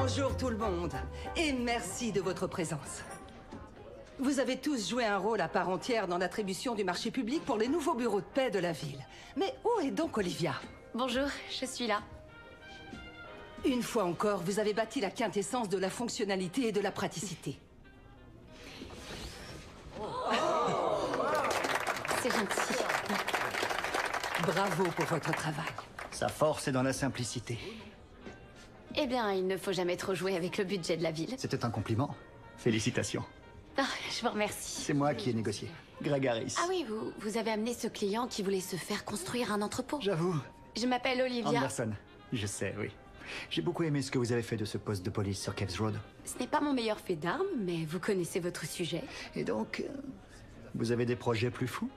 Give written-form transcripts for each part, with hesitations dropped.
Bonjour tout le monde, et merci de votre présence. Vous avez tous joué un rôle à part entière dans l'attribution du marché public pour les nouveaux bureaux de paix de la ville. Mais où est donc Olivia? Bonjour, je suis là. Une fois encore, vous avez bâti la quintessence de la fonctionnalité et de la praticité. C'est gentil. Bravo pour votre travail. Sa force est dans la simplicité. Eh bien, il ne faut jamais trop jouer avec le budget de la ville. C'était un compliment. Félicitations. Ah, je vous remercie. C'est moi qui ai négocié. Greg Harris. Ah oui, vous avez amené ce client qui voulait se faire construire un entrepôt. J'avoue. Je m'appelle Olivia. Anderson. Je sais, oui. J'ai beaucoup aimé ce que vous avez fait de ce poste de police sur Caves Road. Ce n'est pas mon meilleur fait d'armes, mais vous connaissez votre sujet. Et donc, vous avez des projets plus fous?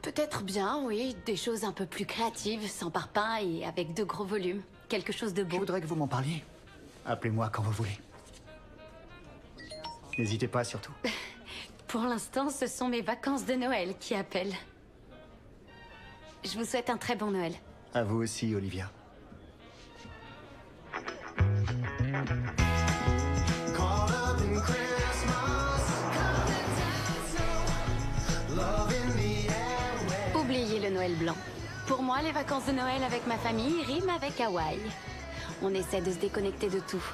Peut-être bien, oui. Des choses un peu plus créatives, sans parpaing et avec de gros volumes. Quelque chose de Je beau. voudrais que vous m'en parliez. Appelez-moi quand vous voulez. N'hésitez pas surtout. Pour l'instant, ce sont mes vacances de Noël qui appellent. Je vous souhaite un très bon Noël. À vous aussi, Olivia. Oubliez le Noël blanc. Pour moi, les vacances de Noël avec ma famille riment avec Hawaï. On essaie de se déconnecter de tout.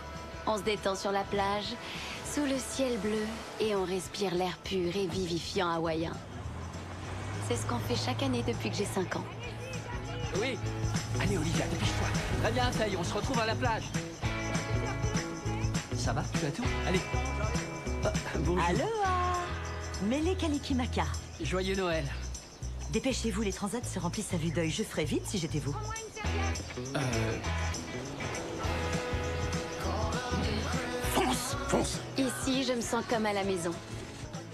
On se détend sur la plage, sous le ciel bleu, et on respire l'air pur et vivifiant hawaïen. C'est ce qu'on fait chaque année depuis que j'ai 5 ans. Oui. Allez, Olivia, dépêche-toi. Très bien, ça y est, on se retrouve à la plage. Ça va? Tu as tout? Allez. Ah, bonjour. Aloha! Mele Kalikimaka. Joyeux Noël. Dépêchez-vous, les transats se remplissent à vue d'œil. Je ferais vite si j'étais vous. Fonce, fonce. Ici, je me sens comme à la maison.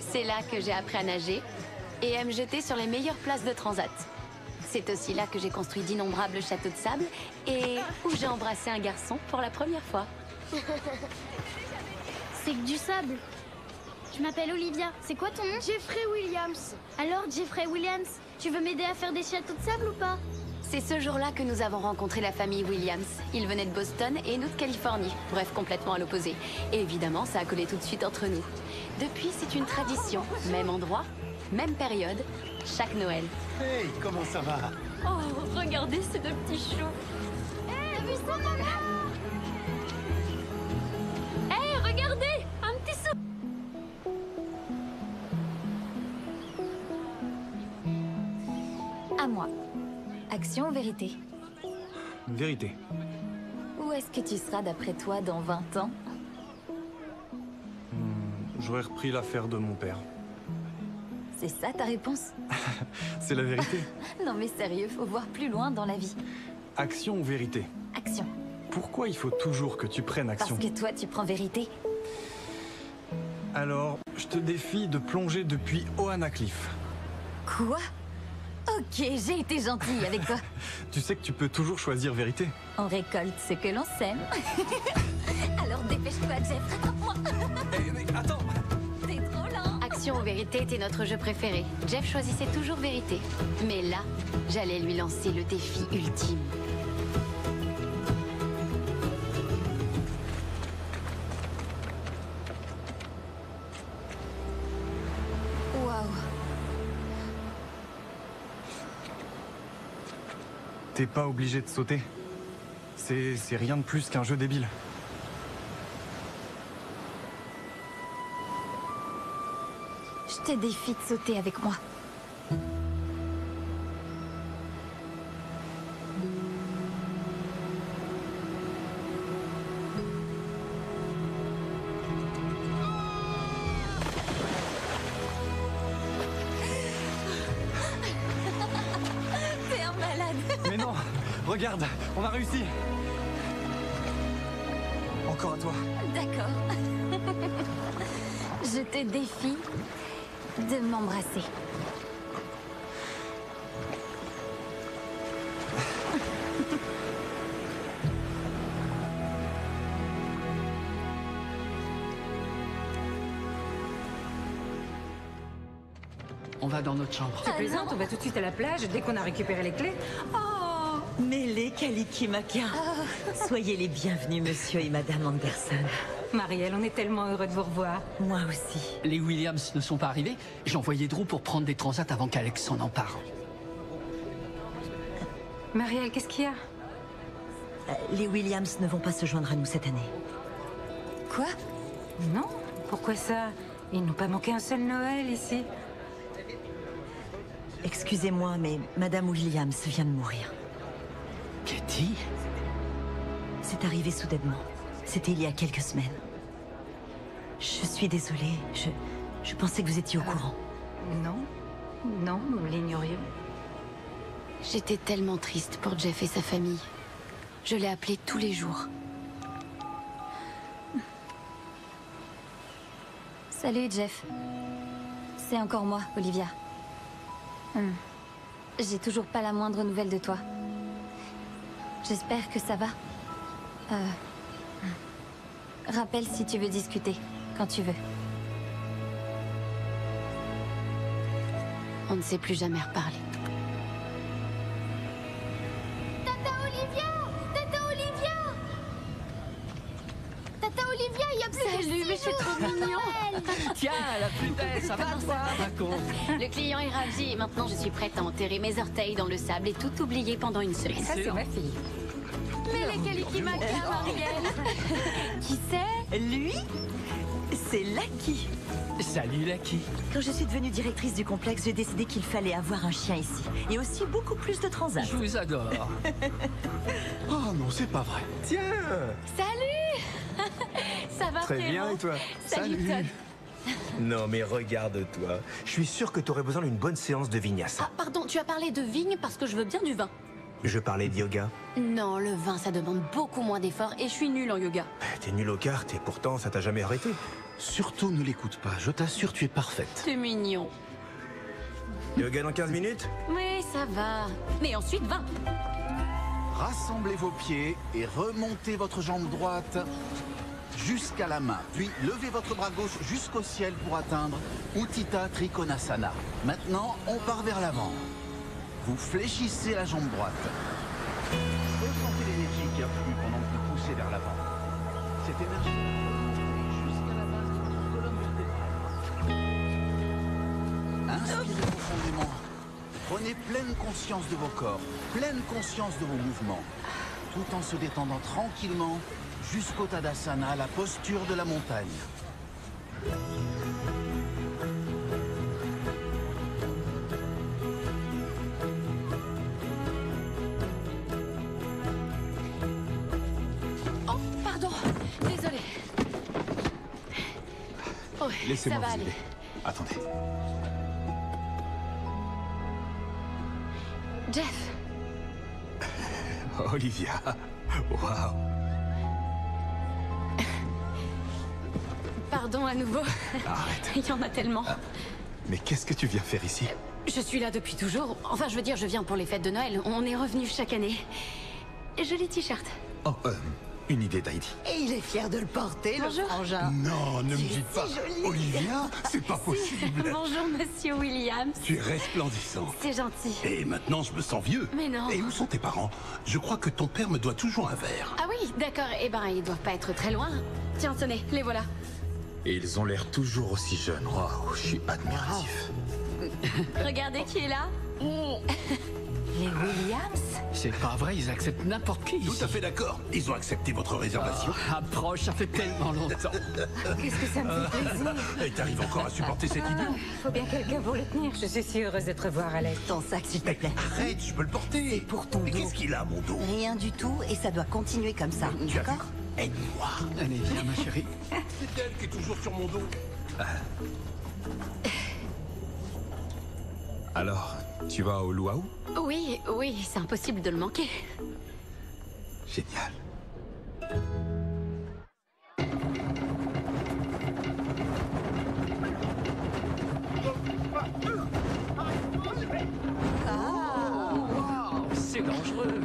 C'est là que j'ai appris à nager et à me jeter sur les meilleures places de transat. C'est aussi là que j'ai construit d'innombrables châteaux de sable et où j'ai embrassé un garçon pour la première fois. C'est que du sable. Je m'appelle Olivia. C'est quoi ton nom? Jeffrey Williams. Alors, Jeffrey Williams, tu veux m'aider à faire des châteaux de sable ou pas? C'est ce jour-là que nous avons rencontré la famille Williams. Ils venaient de Boston et nous de Californie, bref, complètement à l'opposé. Et évidemment, ça a collé tout de suite entre nous. Depuis, c'est une tradition. Même endroit, même période, chaque Noël. Hey, comment ça va? Oh, regardez ces deux petits choux. T'as vu ça, maman? Hé, regardez, un petit sou. À moi. Action ou vérité? Vérité. Où est-ce que tu seras d'après toi dans 20 ans? J'aurais repris l'affaire de mon père. C'est ça ta réponse? C'est la vérité. Non mais sérieux, faut voir plus loin dans la vie. Action ou vérité? Action. Pourquoi il faut toujours que tu prennes action? Parce que toi tu prends vérité. Alors, je te défie de plonger depuis Ohana Cliff. Quoi? Ok, j'ai été gentille avec toi. Tu sais que tu peux toujours choisir vérité. On récolte ce que l'on sème. Alors dépêche-toi, Jeff, rattrape-moi. Mais attends! T'es trop lent. Action ou vérité était notre jeu préféré. Jeff choisissait toujours vérité. Mais là, j'allais lui lancer le défi ultime. Waouh. T'es pas obligé de sauter. C'est rien de plus qu'un jeu débile. Je te défie de sauter avec moi. T'es un malade. Mais non! Regarde! On a réussi! Encore à toi. D'accord. Je te défie de m'embrasser. On va dans notre chambre. Tu plaisantes, on va tout de suite à la plage dès qu'on a récupéré les clés. Oh, Mêlé Kalikimaka. Soyez les bienvenus, monsieur et madame Anderson. Marielle, on est tellement heureux de vous revoir. Moi aussi. Les Williams ne sont pas arrivés. J'ai envoyé Drew pour prendre des transats avant qu'Alex s'en empare. Marielle, qu'est-ce qu'il y a? Les Williams ne vont pas se joindre à nous cette année. Quoi? Non, pourquoi ça? Ils n'ont pas manqué un seul Noël ici. Excusez-moi, mais madame Williams vient de mourir. Katie? C'est arrivé soudainement. C'était il y a quelques semaines. Je suis désolée. Je pensais que vous étiez au courant. Non, nous l'ignorions. J'étais tellement triste pour Jeff et sa famille. Je l'ai appelé tous les jours. Salut Jeff. C'est encore moi, Olivia. J'ai toujours pas la moindre nouvelle de toi. J'espère que ça va. Rappelle si tu veux discuter, quand tu veux. On ne s'est plus jamais reparlé. Tata Olivia! Tata Olivia! Tata Olivia, il y a plus que Salut, mais je suis trop mignon. Tiens, la putaine, ça va toi, raconte. Le client est ravi et maintenant je suis prête à enterrer mes orteils dans le sable et tout oublier pendant une semaine. Ça, c'est ma fille. Mais les Kalikimaka, Marielle. Qui c'est? Lui? C'est Lucky. Salut, Lucky. Quand je suis devenue directrice du complexe, j'ai décidé qu'il fallait avoir un chien ici. Et aussi beaucoup plus de transats. Je vous adore. Oh non, c'est pas vrai. Tiens! Salut. Ça va Très bien, frérot? et toi? Salut. Todd. Non mais regarde-toi. Je suis sûr que t'aurais besoin d'une bonne séance de vinyasa. Ah, pardon, tu as parlé de vigne parce que je veux bien du vin. Je parlais de yoga. Non, le vin, ça demande beaucoup moins d'efforts et je suis nulle en yoga. T'es nul aux cartes et pourtant ça t'a jamais arrêté. Surtout ne l'écoute pas, je t'assure, tu es parfaite. C'est mignon. Yoga dans 15 minutes? Mais ça va. Mais ensuite, vin. Rassemblez vos pieds et remontez votre jambe droite jusqu'à la main. Puis levez votre bras gauche jusqu'au ciel pour atteindre Utthita Trikonasana. Maintenant, on part vers l'avant. Vous fléchissez la jambe droite. Ressentez l'énergie qui afflue pendant que vous poussez vers l'avant. Cette énergie jusqu'à la base de votre colonne vertébrale. Inspirez profondément. Prenez pleine conscience de vos corps, pleine conscience de vos mouvements, tout en se détendant tranquillement jusqu'au Tadasana, la posture de la montagne. Oh, pardon. Désolée. Oh, Laissez-moi ça va vous aller. aider. Attendez. Jeff, Olivia, waouh. pardon à nouveau. Arrête. Il y en a tellement. Mais qu'est-ce que tu viens faire ici? Je suis là depuis toujours. Enfin, je veux dire, je viens pour les fêtes de Noël. On est revenu chaque année. Joli t-shirt. Oh, une idée d'Heidi. Et il est fier de le porter, Bonjour. le frangin. Non, ne me Tu es dites si pas. jolie. Olivia, c'est pas possible. Bonjour, monsieur Williams. Tu es resplendissant. C'est gentil. Et maintenant, je me sens vieux. Mais non. Et où sont tes parents? Je crois que ton père me doit toujours un verre. Ah oui, d'accord. Eh ben, ils doivent pas être très loin. Tiens, tenez, les voilà. Et ils ont l'air toujours aussi jeunes. Waouh, je suis admiratif. Regardez qui est là. Les Williams? C'est pas vrai, ils acceptent n'importe qui ici. Tout à fait d'accord. Ils ont accepté votre réservation. Approche, ça fait tellement longtemps. Qu'est-ce que ça me fait plaisir. Et t'arrives encore à supporter cet idiot? Faut bien quelqu'un pour le tenir. Je suis si heureuse de te revoir, Alex. Ton sac, s'il te plaît. Arrête, je peux le porter. C'est pour ton Mais dos. qu'est-ce qu'il a, mon dos? Rien du tout, et ça doit continuer comme ça. Tu as vu? D'accord? Aide-moi. Allez, viens, ma chérie. C'est elle qui est toujours sur mon dos. Alors, tu vas au luau? Oui, oui, c'est impossible de le manquer. Génial. Wow, c'est dangereux.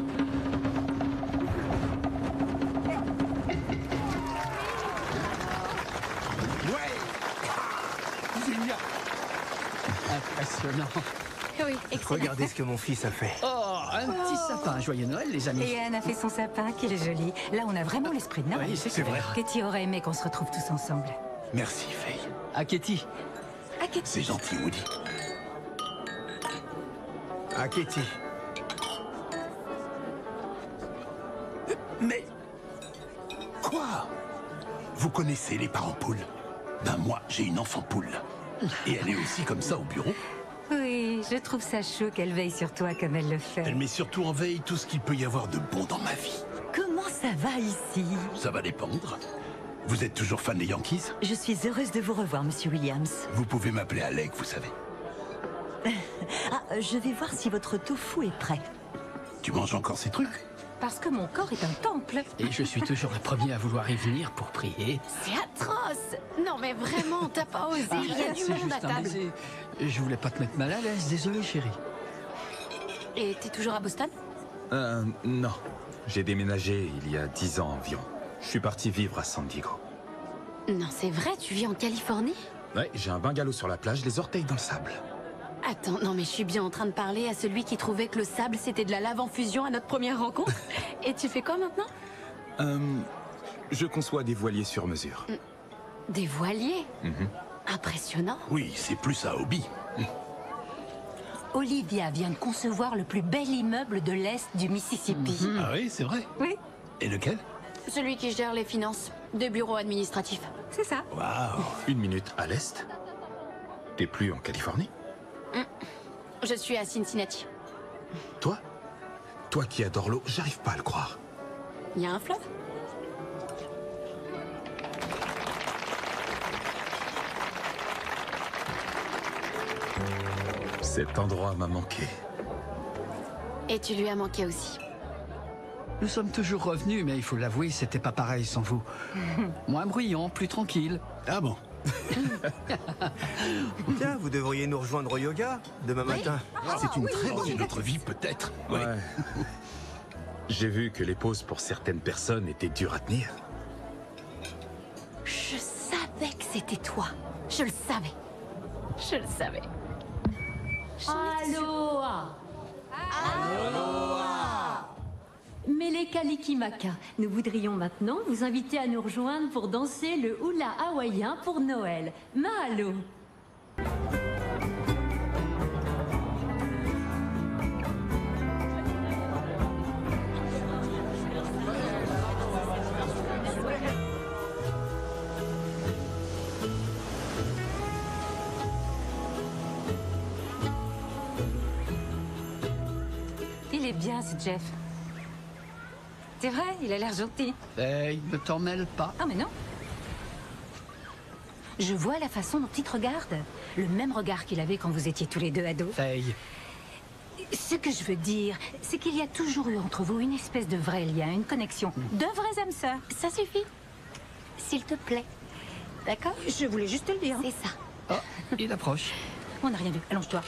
Ouais. Génial. Impressionnant. Oui, excellent. Regardez ce que mon fils a fait. Oh, un petit sapin. Joyeux Noël, les amis. Et Anne a fait son sapin, qu'il est joli. Là, on a vraiment l'esprit de Noël. Oui, c'est vrai. Katie aurait aimé qu'on se retrouve tous ensemble. Merci, Faye. À Katie. À Katie. C'est gentil, Woody. À Katie. Mais... Quoi? Vous connaissez les parents poules? Ben moi, j'ai une enfant poule. Et elle est aussi comme ça au bureau. Oui, je trouve ça chaud qu'elle veille sur toi comme elle le fait. Elle met surtout en veille tout ce qu'il peut y avoir de bon dans ma vie. Comment ça va ici? Ça va dépendre. Vous êtes toujours fan des Yankees? Je suis heureuse de vous revoir, Monsieur Williams. Vous pouvez m'appeler Alec, vous savez. Ah, je vais voir si votre tofu est prêt. Tu manges encore ces trucs? Parce que mon corps est un temple. Et je suis toujours le premier à vouloir y venir pour prier. C'est atroce. Non mais vraiment, t'as pas osé. Il y a Arrête, du c'est monde à juste un table. baiser. Je voulais pas te mettre mal à l'aise, désolé chérie. Et t'es toujours à Boston? Non. J'ai déménagé il y a 10 ans environ. Je suis parti vivre à San Diego. Non, c'est vrai, tu vis en Californie? Ouais, j'ai un bungalow sur la plage, les orteils dans le sable. Attends, non mais je suis bien en train de parler à celui qui trouvait que le sable c'était de la lave en fusion à notre première rencontre. Et tu fais quoi maintenant? Je conçois des voiliers sur mesure. Des voiliers? Impressionnant. Oui, c'est plus un hobby. Olivia vient de concevoir le plus bel immeuble de l'Est du Mississippi. Ah oui, c'est vrai? Oui, Et lequel? Celui qui gère les finances des bureaux administratifs. c'est ça. Waouh! Une minute, à l'Est? T'es plus en Californie? Je suis à Cincinnati. Toi? Toi qui adores l'eau, j'arrive pas à le croire. Il y a un fleuve? Cet endroit m'a manqué. Et tu lui as manqué aussi. Nous sommes toujours revenus, mais il faut l'avouer, c'était pas pareil sans vous. Moins bruyant, plus tranquille. Ah bon? Tiens, vous devriez nous rejoindre au yoga demain matin. C'est une très bonne une autre vie, peut-être. Ouais. J'ai vu que les pauses pour certaines personnes étaient dures à tenir. Je savais que c'était toi. Je le savais. Je le savais. Aloha. Mele Kalikimaka, nous voudrions maintenant vous inviter à nous rejoindre pour danser le hula hawaïen pour Noël. Mahalo. Il est bien, ce Jeff. C'est vrai, il a l'air gentil. Hey, ne t'en mêle pas. Ah, mais non. Je vois la façon dont il te regarde. Le même regard qu'il avait quand vous étiez tous les deux ados. Faye. Ce que je veux dire, c'est qu'il y a toujours eu entre vous une espèce de vrai lien, une connexion. De vraies âmes sœurs. Ça suffit. S'il te plaît. D'accord? Je voulais juste te le dire. C'est ça. Oh, il approche. On n'a rien vu. Allonge-toi.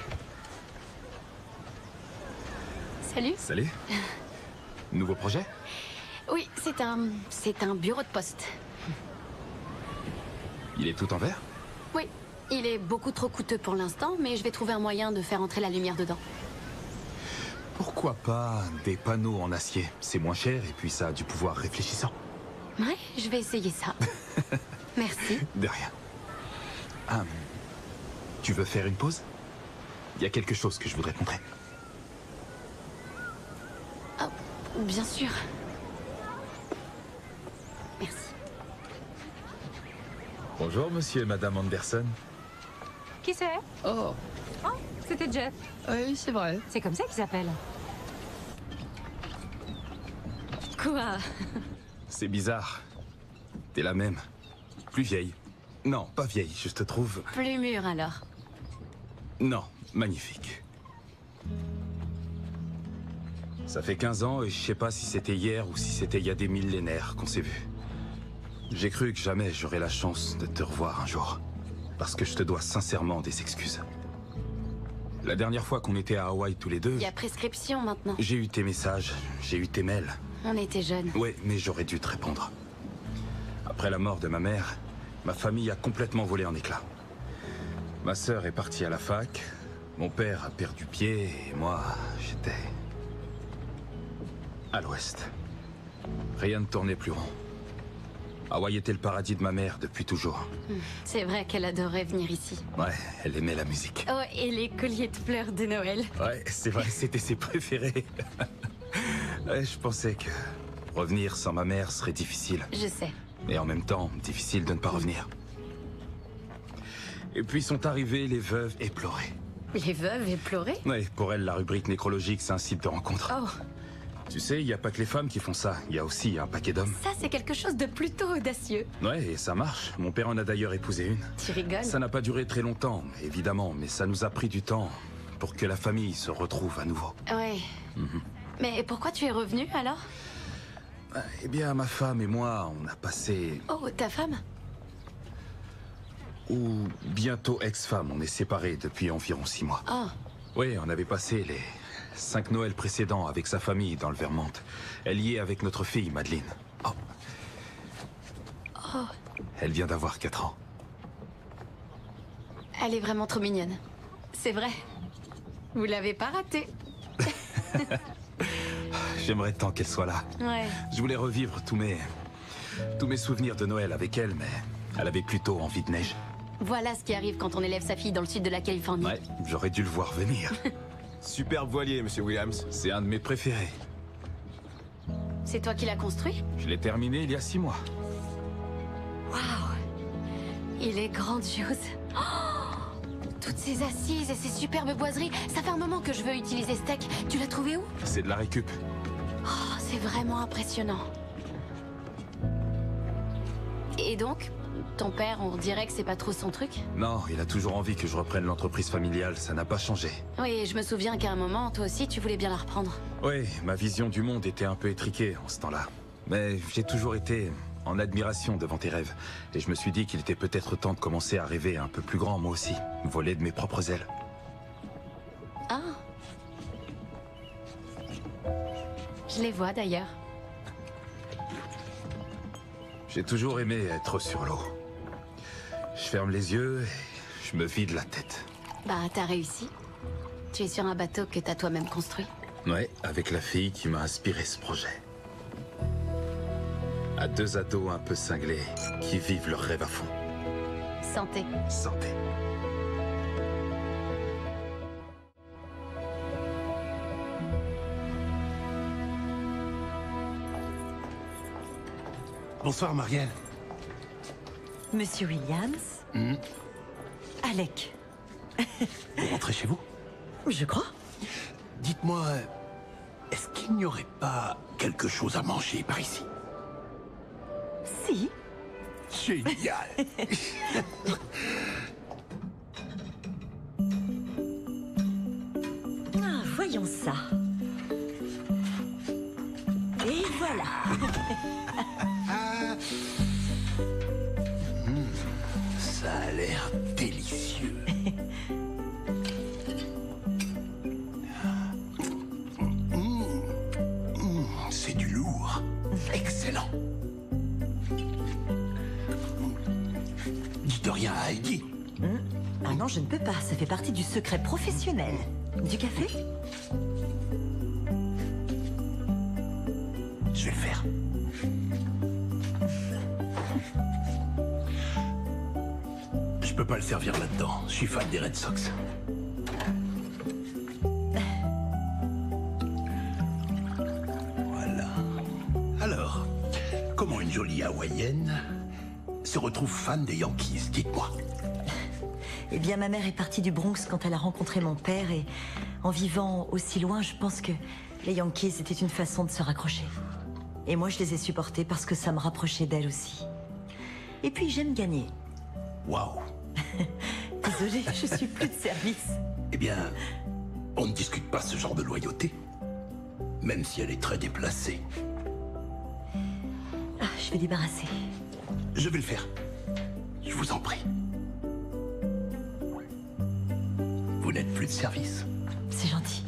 Salut. Salut. Nouveau projet? Oui, c'est un bureau de poste. Il est tout en verre? Oui, il est beaucoup trop coûteux pour l'instant, mais je vais trouver un moyen de faire entrer la lumière dedans. Pourquoi pas des panneaux en acier? C'est moins cher et puis ça a du pouvoir réfléchissant. Ouais, je vais essayer ça. Merci. De rien. Ah, tu veux faire une pause? Il y a quelque chose que je voudrais te montrer. Oh, bien sûr. Merci. Bonjour, monsieur et madame Anderson. Qui c'est? Oh. Oh, c'était Jeff. Oui, c'est vrai. C'est comme ça qu'il s'appelle. Quoi? C'est bizarre. T'es la même. Plus vieille. Non, pas vieille, je te trouve... Plus mûr alors. Non, magnifique. Ça fait 15 ans et je sais pas si c'était hier ou si c'était il y a des millénaires qu'on s'est vus. J'ai cru que jamais j'aurais la chance de te revoir un jour. Parce que je te dois sincèrement des excuses. La dernière fois qu'on était à Hawaï tous les deux... Il y a prescription maintenant. J'ai eu tes messages, j'ai eu tes mails. On était jeunes. Ouais, mais j'aurais dû te répondre. Après la mort de ma mère, ma famille a complètement volé en éclats. Ma sœur est partie à la fac, mon père a perdu pied et moi, j'étais... à l'ouest. Rien ne tournait plus rond. Hawaï était le paradis de ma mère depuis toujours. C'est vrai qu'elle adorait venir ici. Ouais, elle aimait la musique. Oh, et les colliers de fleurs de Noël. Ouais, c'est vrai, c'était ses préférés. Ouais, je pensais que revenir sans ma mère serait difficile. Je sais. Et en même temps, difficile de ne pas revenir. Et puis sont arrivées les veuves éplorées. Les veuves éplorées? Ouais, pour elles, la rubrique nécrologique, c'est un site de rencontre. Oh. Tu sais, il n'y a pas que les femmes qui font ça. Il y a aussi un paquet d'hommes. Ça, c'est quelque chose de plutôt audacieux. Ouais, et ça marche. Mon père en a d'ailleurs épousé une. Tu rigoles? Ça n'a pas duré très longtemps, évidemment, mais ça nous a pris du temps pour que la famille se retrouve à nouveau. Ouais. Mais pourquoi tu es revenu, alors? Eh bien, ma femme et moi, on a passé... Oh, ta femme? Ou bientôt ex-femme, on est séparés depuis environ 6 mois. Oh. Oui, on avait passé les 5 Noëls précédents avec sa famille dans le Vermont. Elle y est avec notre fille, Madeleine. Oh. Oh. Elle vient d'avoir 4 ans. Elle est vraiment trop mignonne. C'est vrai. Vous l'avez pas ratée. J'aimerais tant qu'elle soit là. Ouais. Je voulais revivre tous mes souvenirs de Noël avec elle, mais elle avait plutôt envie de neige. Voilà ce qui arrive quand on élève sa fille dans le sud de la Californie. Ouais, j'aurais dû le voir venir. Superbe voilier, monsieur Williams. C'est un de mes préférés. C'est toi qui l'as construit? Je l'ai terminé il y a 6 mois. Waouh! Il est grandiose. Oh, toutes ces assises et ces superbes boiseries. Ça fait un moment que je veux utiliser ce deck. Tu l'as trouvé où? C'est de la récup. Oh, c'est vraiment impressionnant. Et donc, ton père, on dirait que c'est pas trop son truc? Non, il a toujours envie que je reprenne l'entreprise familiale, ça n'a pas changé. Oui, je me souviens qu'à un moment, toi aussi, tu voulais bien la reprendre. Oui, ma vision du monde était un peu étriquée en ce temps-là. Mais j'ai toujours été en admiration devant tes rêves. Et je me suis dit qu'il était peut-être temps de commencer à rêver un peu plus grand, moi aussi. Voler de mes propres ailes. Ah. Je les vois d'ailleurs. J'ai toujours aimé être sur l'eau. Je ferme les yeux et je me vide la tête. Bah, t'as réussi. Tu es sur un bateau que t'as toi-même construit. Ouais, avec la fille qui m'a inspiré ce projet. À 2 ados un peu cinglés qui vivent leur rêve à fond. Santé. Santé. Bonsoir, Marielle. Monsieur Williams. Alec. Vous rentrez chez vous? Je crois. Dites-moi, est-ce qu'il n'y aurait pas quelque chose à manger par ici? Si. Génial. Ah, voyons ça. Et voilà. Ça a l'air délicieux. C'est du lourd. Excellent. Dites rien à Heidi. Ah non, je ne peux pas. Ça fait partie du secret professionnel. Du café? Je vais le faire. Je peux pas le servir là-dedans. Je suis fan des Red Sox. Voilà. Alors, comment une jolie hawaïenne se retrouve fan des Yankees? Dites-moi. Eh bien, ma mère est partie du Bronx quand elle a rencontré mon père et en vivant aussi loin, je pense que les Yankees étaient une façon de se raccrocher. Et moi, je les ai supportés parce que ça me rapprochait d'elle aussi. Et puis, j'aime gagner. Waouh. Désolée, je suis plus de service. Eh bien, on ne discute pas ce genre de loyauté, même si elle est très déplacée. Ah, je vais débarrasser. Je vais le faire. Je vous en prie. Vous n'êtes plus de service. C'est gentil.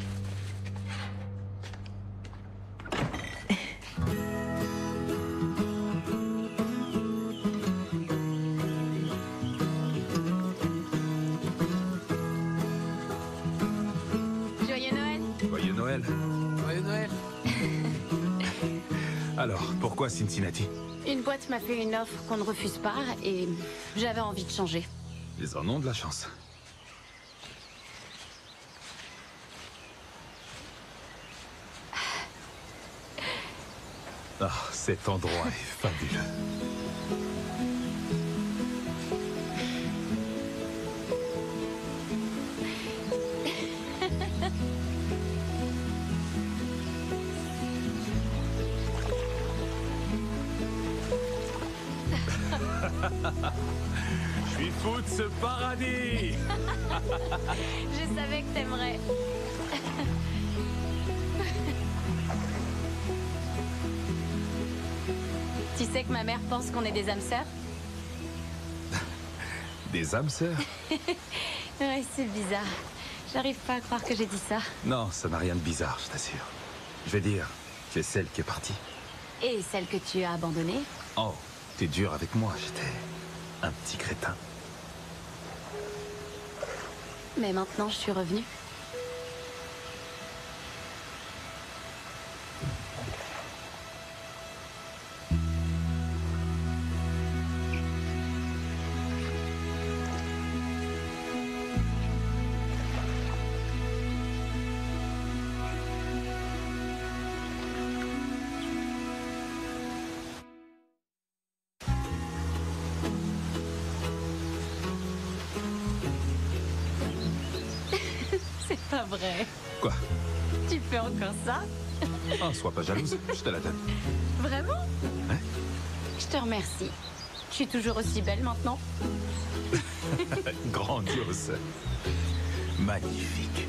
Joyeux Noël. Joyeux Noël. Joyeux Noël. Alors, pourquoi Cincinnati? Une boîte m'a fait une offre qu'on ne refuse pas et j'avais envie de changer. Ils en ont de la chance. Ah, cet endroit est fabuleux. Je suis fou de ce paradis. Je savais que t'aimerais. Tu sais que ma mère pense qu'on est des âmes sœurs? Des âmes sœurs? Ouais, c'est bizarre. J'arrive pas à croire que j'ai dit ça. Non, ça n'a rien de bizarre, je t'assure. Je vais dire, tu es celle qui est partie. Et celle que tu as abandonnée? Oh, t'es dur avec moi, j'étais un petit crétin. Mais maintenant, je suis revenue. C'est pas vrai. Quoi? Tu fais encore ça? Oh, sois pas jalouse, je te la donne. Vraiment? Hein? Je te remercie. Je suis toujours aussi belle maintenant. Grandiose. Magnifique.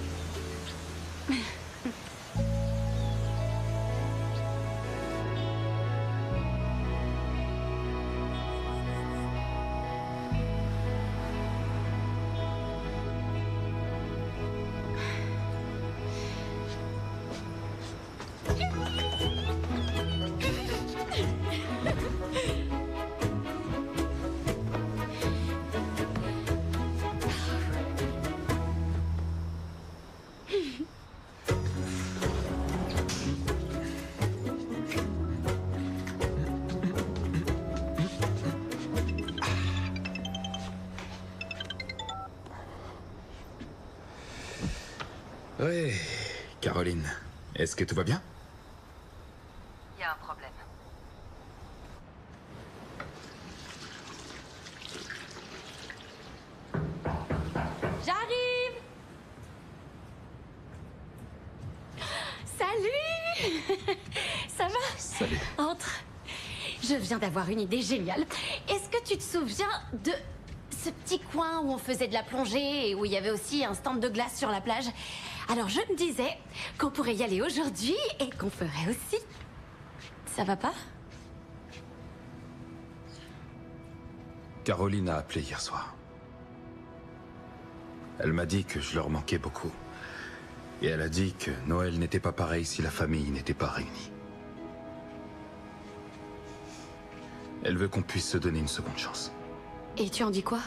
Oui, Caroline, est-ce que tout va bien? Il y a un problème. J'arrive! Salut! Ça va? Salut. Entre. Je viens d'avoir une idée géniale. Est-ce que tu te souviens de ce petit coin où on faisait de la plongée et où il y avait aussi un stand de glace sur la plage? Alors je me disais qu'on pourrait y aller aujourd'hui et qu'on ferait aussi. Ça va pas? Caroline a appelé hier soir. Elle m'a dit que je leur manquais beaucoup. Et elle a dit que Noël n'était pas pareil si la famille n'était pas réunie. Elle veut qu'on puisse se donner une seconde chance. Et tu en dis quoi?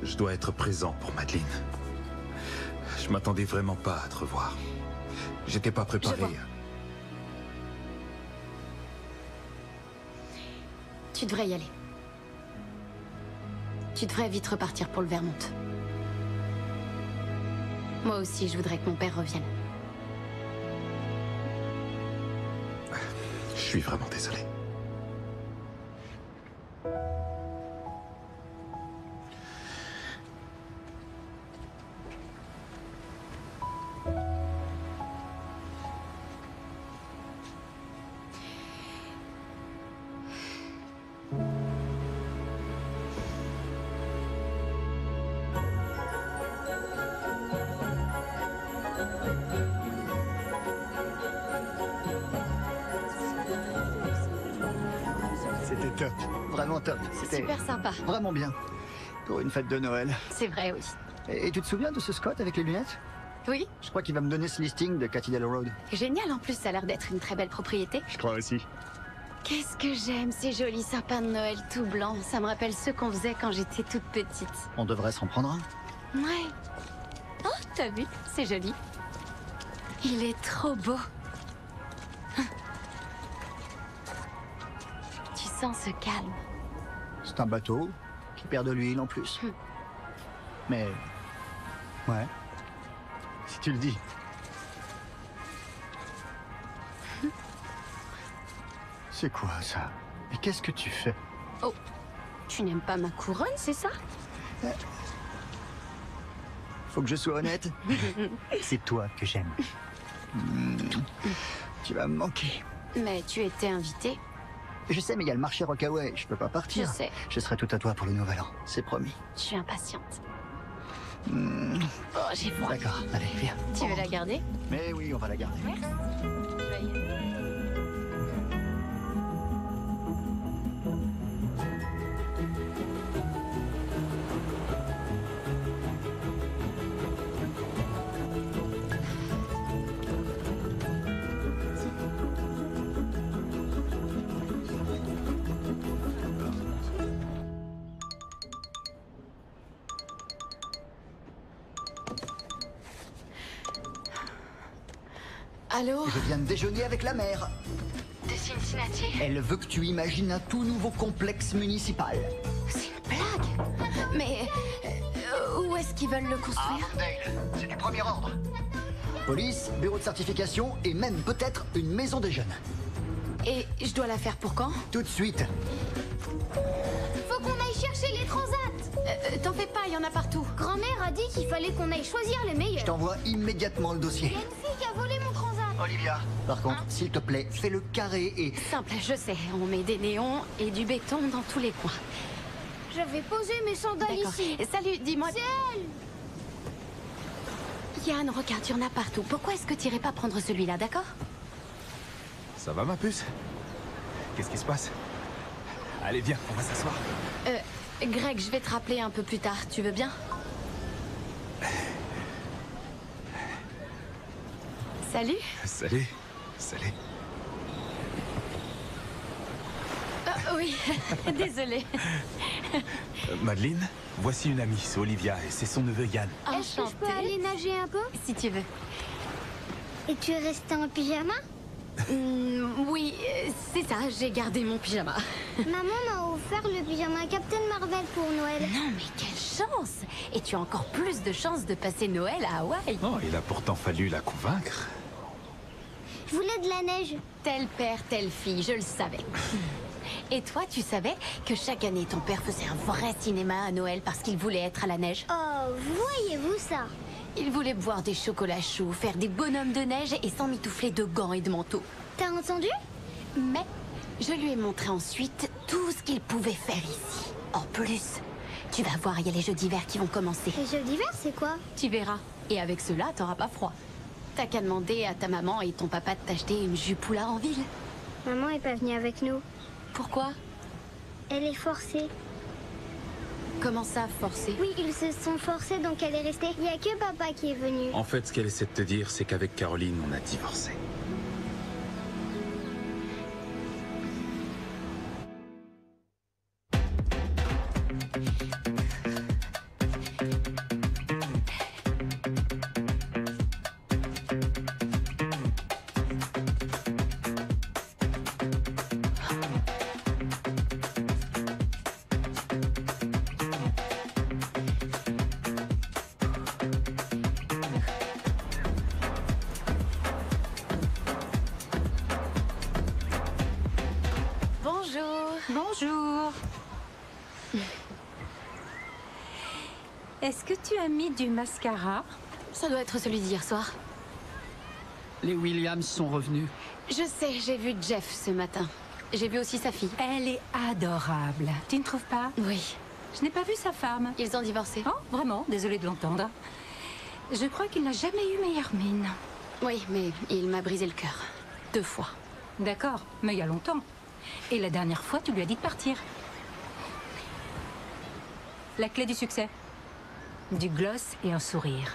Je dois être présent pour Madeleine. Je m'attendais vraiment pas à te revoir. J'étais pas préparé. Tu devrais y aller. Tu devrais vite repartir pour le Vermont. Moi aussi, je voudrais que mon père revienne. Je suis vraiment désolé. C'était top, vraiment top. C'était Super sympa. vraiment bien. Pour une fête de Noël. C'est vrai, oui. Et tu te souviens de ce Scott avec les lunettes? Oui. Je crois qu'il va me donner ce listing de Cathedral Road. Génial, en plus, ça a l'air d'être une très belle propriété. Je crois aussi. Qu'est-ce que j'aime ces jolis sapins de Noël tout blancs. Ça me rappelle ceux qu'on faisait quand j'étais toute petite. On devrait s'en prendre un. Ouais. Oh, t'as vu? C'est joli. Il est trop beau. Tu sens ce calme. C'est un bateau qui perd de l'huile en plus. Mais... ouais. Si tu le dis. C'est quoi ça? Et qu'est-ce que tu fais? Oh, tu n'aimes pas ma couronne, c'est ça? Faut que je sois honnête. C'est toi que j'aime. Tu vas me manquer. Mais tu étais invité. Je sais, mais il y a le marché Rockaway. Je peux pas partir. Je sais. Je serai tout à toi pour le nouvel an. C'est promis. Je suis impatiente. Oh, j'ai froid. D'accord, allez, viens. Tu veux la garder? Mais oui, on va la garder. Merci. Allô? Je viens de déjeuner avec la maire. De Cincinnati? Elle veut que tu imagines un tout nouveau complexe municipal. C'est une blague? Mais où est-ce qu'ils veulent le construire? Arndale, c'est du premier ordre. Police, bureau de certification et même peut-être une maison des jeunes. Et je dois la faire pour quand? Tout de suite. Faut qu'on aille chercher les transats. T'en fais pas, il y en a partout. Grand-mère a dit qu'il fallait qu'on aille choisir les meilleurs. Je t'envoie immédiatement le dossier. Il y a une fille qui a volé mon transat. Olivia, par contre, s'il te plaît, fais le carré et... Simple, je sais. On met des néons et du béton dans tous les coins. J'avais posé mes sandales ici. Salut, dis-moi... C'est elle. Yann, regarde, il y en a partout. Pourquoi est-ce que tu irais pas prendre celui-là, d'accord? Ça va, ma puce? Qu'est-ce qui se passe? Allez, viens, on va s'asseoir. Greg, je vais te rappeler un peu plus tard. Tu veux bien? Salut. Salut. Salut. Oui, désolée. Madeleine, voici une amie, c'est Olivia et c'est son neveu Yann. Est-ce que je peux aller nager un peu? Si tu veux. Et tu es resté en pyjama? Oui, c'est ça, j'ai gardé mon pyjama. Maman m'a offert le pyjama Captain Marvel pour Noël. Non, mais quelle chance! Et tu as encore plus de chances de passer Noël à Hawaï. Oh, il a pourtant fallu la convaincre. Je voulais de la neige. Tel père, telle fille, je le savais. Et toi, tu savais que chaque année, ton père faisait un vrai cinéma à Noël parce qu'il voulait être à la neige? Oh, voyez-vous ça? Il voulait boire des chocolats chauds, faire des bonhommes de neige et s'emmitoufler de gants et de manteaux. T'as entendu? Mais je lui ai montré ensuite tout ce qu'il pouvait faire ici. En plus, tu vas voir, il y a les jeux d'hiver qui vont commencer. Les jeux d'hiver, c'est quoi? Tu verras. Et avec cela, t'auras pas froid. T'as qu'à demander à ta maman et ton papa de t'acheter une jupe là en ville. Maman est pas venue avec nous. Pourquoi? Elle est forcée. Comment ça, forcée? Oui, ils se sont forcés, donc elle est restée. Il y a que papa qui est venu. En fait, ce qu'elle essaie de te dire, c'est qu'avec Caroline, on a divorcé. Bonjour. Est-ce que tu as mis du mascara? Ça doit être celui d'hier soir. Les Williams sont revenus. Je sais, j'ai vu Jeff ce matin. J'ai vu aussi sa fille. Elle est adorable. Tu ne trouves pas? Oui. Je n'ai pas vu sa femme. Ils ont divorcé. Oh, vraiment? Désolée de l'entendre. Je crois qu'il n'a jamais eu meilleure mine. Oui, mais il m'a brisé le cœur. 2 fois. D'accord, mais il y a longtemps. Et la dernière fois, tu lui as dit de partir. La clé du succès. Du gloss et un sourire.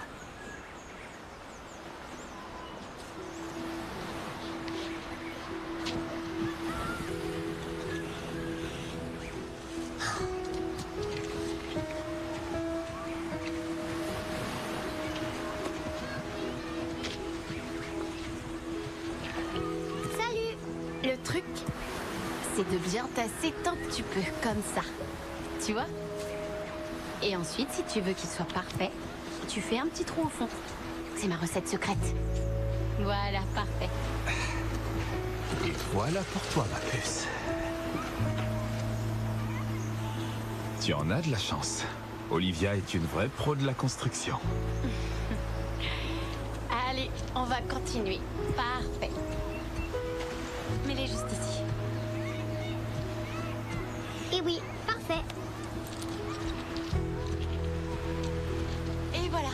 c'est de bien tasser tant que tu peux, comme ça. Tu vois? Et ensuite, si tu veux qu'il soit parfait, tu fais un petit trou au fond. C'est ma recette secrète. Voilà, parfait. Et voilà pour toi, ma puce. Tu en as de la chance. Olivia est une vraie pro de la construction. Allez, on va continuer. Parfait. Mets-les juste ici. Et oui, parfait. Et voilà.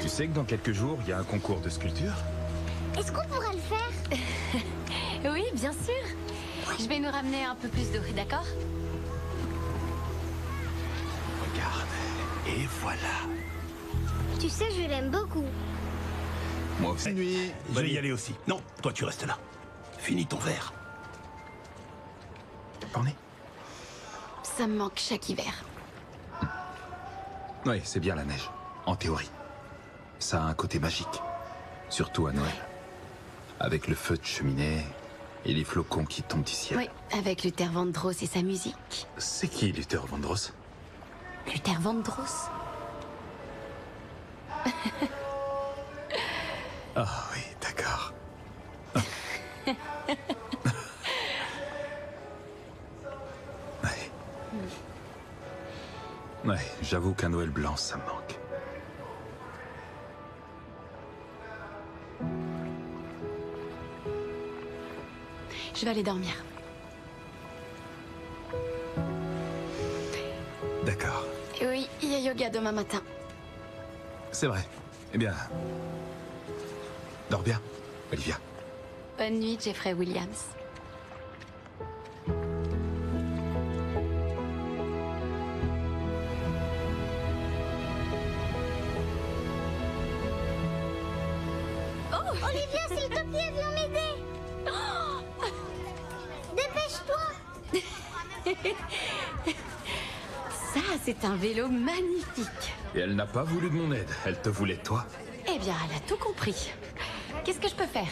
Tu sais que dans quelques jours, il y a un concours de sculpture? Est-ce qu'on pourra le faire? Oui, bien sûr. Je vais nous ramener un peu plus d'eau, d'accord? Regarde. Et voilà. Tu sais, je l'aime beaucoup. Moi aussi. Nuit. Va y aller aussi. Non, toi tu restes là. Finis ton verre. Orné. Ça me manque chaque hiver. Oui, c'est bien la neige, en théorie. Ça a un côté magique, surtout à Noël. Avec le feu de cheminée et les flocons qui tombent du ciel. Oui, avec Luther Vandross et sa musique. C'est qui Luther Vandross? Luther Vandross? Ah oui, d'accord. Ouais, j'avoue qu'un Noël blanc, ça me manque. Je vais aller dormir. D'accord. Et oui, il y a yoga demain matin. C'est vrai. Eh bien... Dors bien, Olivia. Bonne nuit, Jeffrey Williams. Oh Olivia, s'il te plaît, viens m'aider. Oh Dépêche-toi. Ça, c'est un vélo magnifique. Et elle n'a pas voulu de mon aide, elle te voulait toi. Eh bien, elle a tout compris. Qu'est-ce que je peux faire?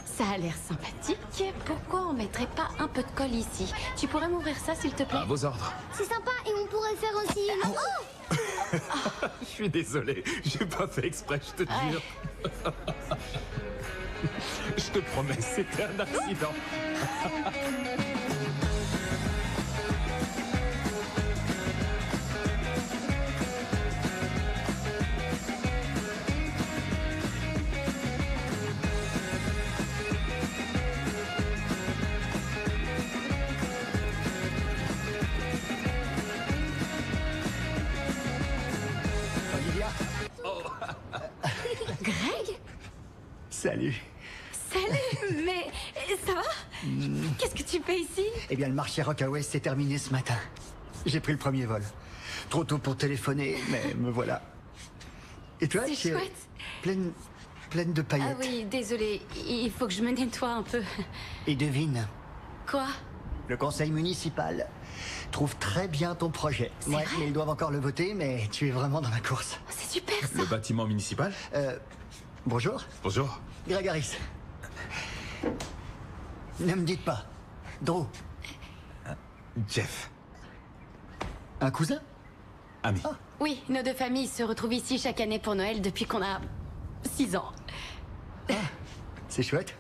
Ça a l'air sympathique. Pourquoi on mettrait pas un peu de colle ici? Tu pourrais m'ouvrir ça, s'il te plaît? À vos ordres. C'est sympa et on pourrait faire aussi une... Oh Je suis désolé, j'ai pas fait exprès, je te jure. Je te promets, c'était un accident. Greg? Salut. Salut, mais ça va? Qu'est-ce que tu fais ici? Eh bien, le marché Rockaway s'est terminé ce matin. J'ai pris le premier vol. Trop tôt pour téléphoner, mais me voilà. Et toi, C'est chouette. pleine de paillettes. Ah oui, désolé, il faut que je me nettoie un peu. Et devine, Quoi? le conseil municipal trouve très bien ton projet. Ouais, mais ils doivent encore le voter, mais tu es vraiment dans la course. C'est super ça. Le bâtiment municipal? Bonjour. Bonjour. Greg Harris. Ne me dites pas. Drew. Jeff. Un cousin? Ami. Oui, nos deux familles se retrouvent ici chaque année pour Noël depuis qu'on a 6 ans. C'est chouette.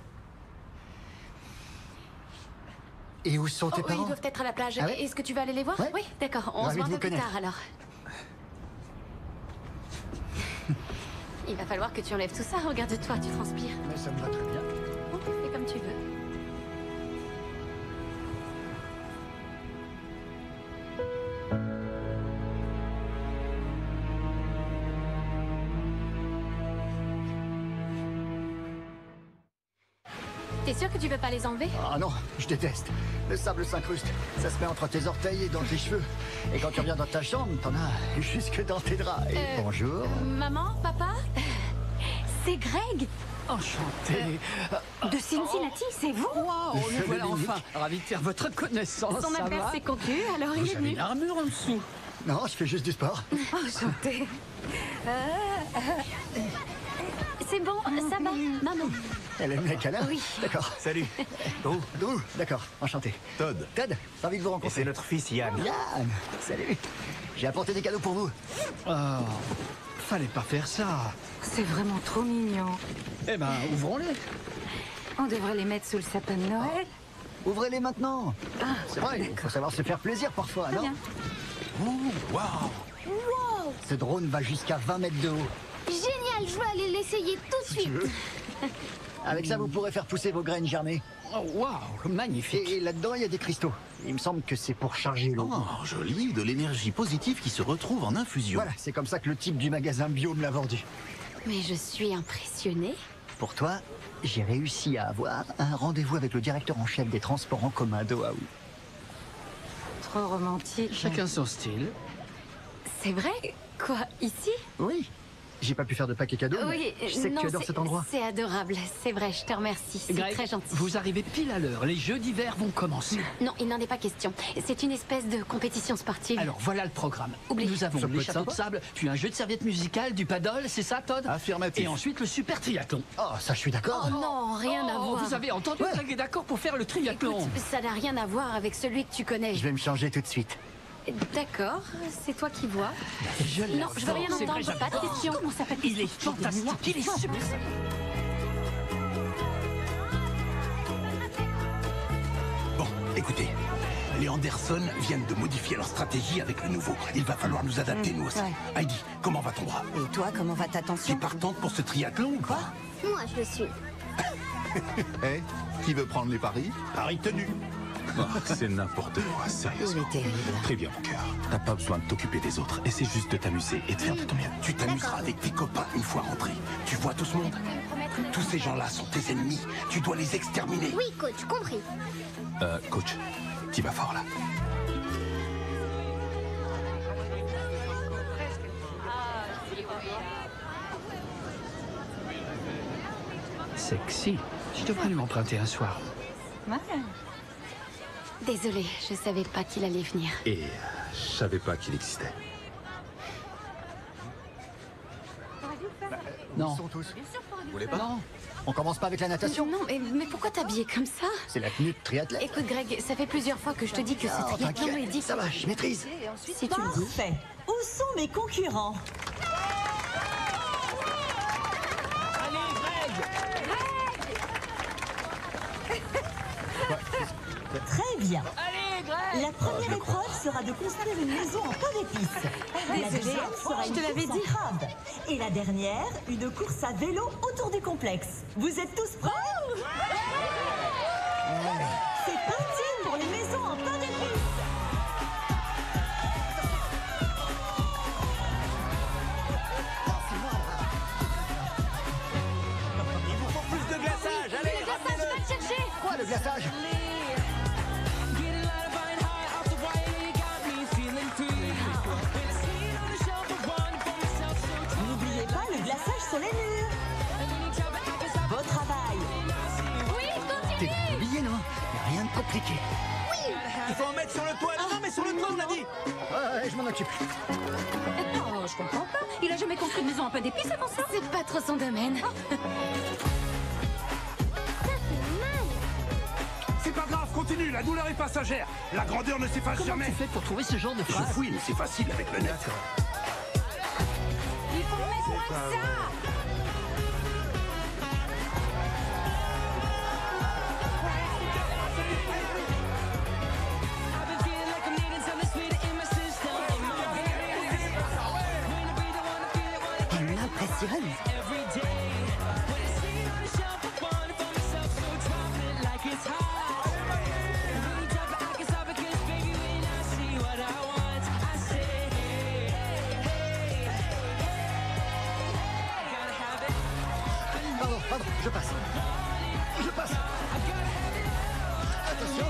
Et où sont tes Ils parents? doivent être à la plage. Ah ouais? Est-ce que tu vas aller les voir? Oui, d'accord. On se Ravi voit de un vous peu plus connaître. tard alors. Il va falloir que tu enlèves tout ça. Regarde-toi, tu transpires. Mais ça me va très bien. Bon, fais comme tu veux. T'es sûr que tu veux pas les enlever? Ah non, je déteste. Le sable s'incruste. Ça se met entre tes orteils et dans tes cheveux. Et quand tu reviens dans ta chambre, t'en as jusque dans tes draps. Et bonjour. Maman, papa? C'est Greg. Enchanté. De Cincinnati, c'est vous? Waouh, Le nous cheveu voilà d'Unique. enfin. Ravi de faire votre connaissance. Son ça père va? s'est conclu, alors il est Vous avez venu. une armure en dessous. Non, je fais juste du sport. Enchanté. C'est bon, ça va, maman. Elle aime les câlins? Oui. D'accord. Salut. Drew. Drew, d'accord, enchanté. Todd. Todd, ravi de vous Et rencontrer. c'est notre fils Yann. Yann, salut. J'ai apporté des cadeaux pour vous. Oh, fallait pas faire ça. C'est vraiment trop mignon. Eh ben, ouvrons-les. On devrait les mettre sous le sapin de Noël. Ouvrez-les maintenant. Ah, C'est vrai, il faut savoir se faire plaisir parfois, Très non? bien. Ouh, waouh. Wow! Ce drone va jusqu'à 20 mètres de haut. Génial, je vais aller l'essayer tout de suite. Avec ça, vous pourrez faire pousser vos graines germées. Oh, waouh, magnifique. Et là-dedans, il y a des cristaux. Il me semble que c'est pour charger l'eau. Oh, joli, de l'énergie positive qui se retrouve en infusion. Voilà, c'est comme ça que le type du magasin bio me l'a vendu. Mais je suis impressionnée. Pour toi, j'ai réussi à avoir un rendez-vous avec le directeur en chef des transports en commun d'Oahu. Trop romantique. Chacun son style. C'est vrai? Quoi, ici? Oui. J'ai pas pu faire de paquet cadeau, Oui, mais je sais que non, tu adores cet endroit. C'est adorable, c'est vrai, je te remercie. C'est Greg, très gentil. vous arrivez pile à l'heure. Les jeux d'hiver vont commencer. Non, il n'en est pas question. C'est une espèce de compétition sportive. Alors voilà le programme. Oublie. Nous avons Ça peut les être châteaux de sympa. sable, puis un jeu de serviettes musicales, du paddle, c'est ça, Todd? Affirmatif. Et ensuite le super triathlon. Oh, ça, je suis d'accord. Oh non, rien à Oh, voir. vous avez entendu? Greg est d'accord pour faire le triathlon. Écoute, ça n'a rien à voir avec celui que tu connais. Je vais me changer tout de suite. D'accord, c'est toi qui vois. Je Non, je veux rien l'adore, c'est vrai, entendre, pas de j'adore. question. Comment ça s'appelle? Il est fantastique, il est super. Bon, écoutez. Les Anderson viennent de modifier leur stratégie avec le nouveau. Il va falloir nous adapter, nous aussi. ouais. Heidi, comment va ton bras? Et toi, comment va ta T'es tension? partante pour ce triathlon ou pas? Moi, je le suis. Eh, qui veut prendre les paris? Paris tenu. Oh, c'est n'importe quoi, sérieusement. Il est terrible. Très bien, mon cœur. T'as pas besoin de t'occuper des autres. Essaie juste de t'amuser et de faire de ton mieux. Tu t'amuseras avec tes copains une fois rentré. Tu vois tout ce monde? Tous ces gens-là sont tes ennemis. Tu dois les exterminer. Oui, coach, compris. Coach, t'y vas fort là. Sexy. Je devrais lui emprunter un soir. Ouais. Désolée, je savais pas qu'il allait venir. Et je savais pas qu'il existait. Non. Ils sont tous. Vous voulez pas? Non. On commence pas avec la natation? Non, mais pourquoi t'habiller comme ça? C'est la tenue de triathlète. Écoute, Greg, ça fait plusieurs fois que je te dis que ce Oh, triathlon t'inquiète, est difficile. ça va, je maîtrise. Si tu le dis. Parfait. Où sont mes concurrents? Très bien. La première épreuve sera de construire une maison en pain d'épices. La deuxième sera je une te l'avais course en dit. crabe. Et la dernière, une course à vélo autour du complexe. Vous êtes tous prêts? C'est parti pour les maisons en pain d'épices. Il vous faut plus de glaçage. Allez, ramenez-le. Quoi, le glaçage? N'oubliez pas le glaçage sur les murs. Beau travail. T'es dans l'oublié, non? Y a rien de compliqué. Il faut en mettre sur le toit. Non, mais sur le toit, on l'a dit. Ouais, je m'en occupe. Oh, je comprends pas. Il a jamais construit une maison en pain d'épices avant ça? C'est pas trop son domaine. C'est pas grave, continue. La douleur est passagère. La grandeur ne s'efface Comment jamais. tu fais pour trouver ce genre de Je phrase? fouille, mais c'est facile avec le net. Il faut mettre moins que ça. Elle m'impressionne. Pardon, je passe. Je passe. Attention.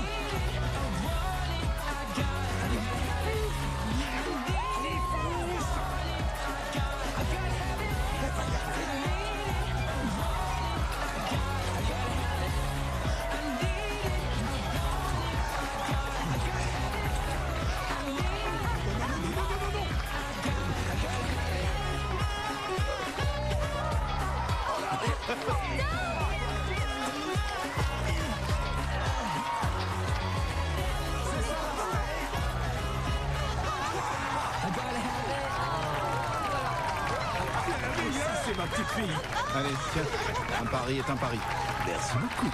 ma petite fille. Allez, tiens, un pari est un pari. Merci beaucoup.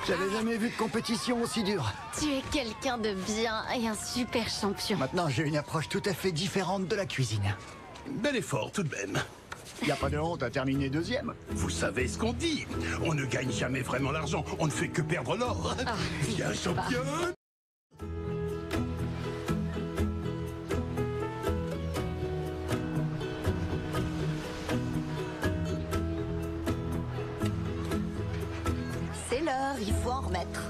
J'avais jamais vu de compétition aussi dure. Tu es quelqu'un de bien et un super champion. Maintenant, j'ai une approche tout à fait différente de la cuisine. Bel effort tout de même. Y a pas de honte à terminer deuxième. Vous savez ce qu'on dit. On ne gagne jamais vraiment l'argent. On ne fait que perdre l'or. Viens, championne. C'est l'heure, il faut en remettre.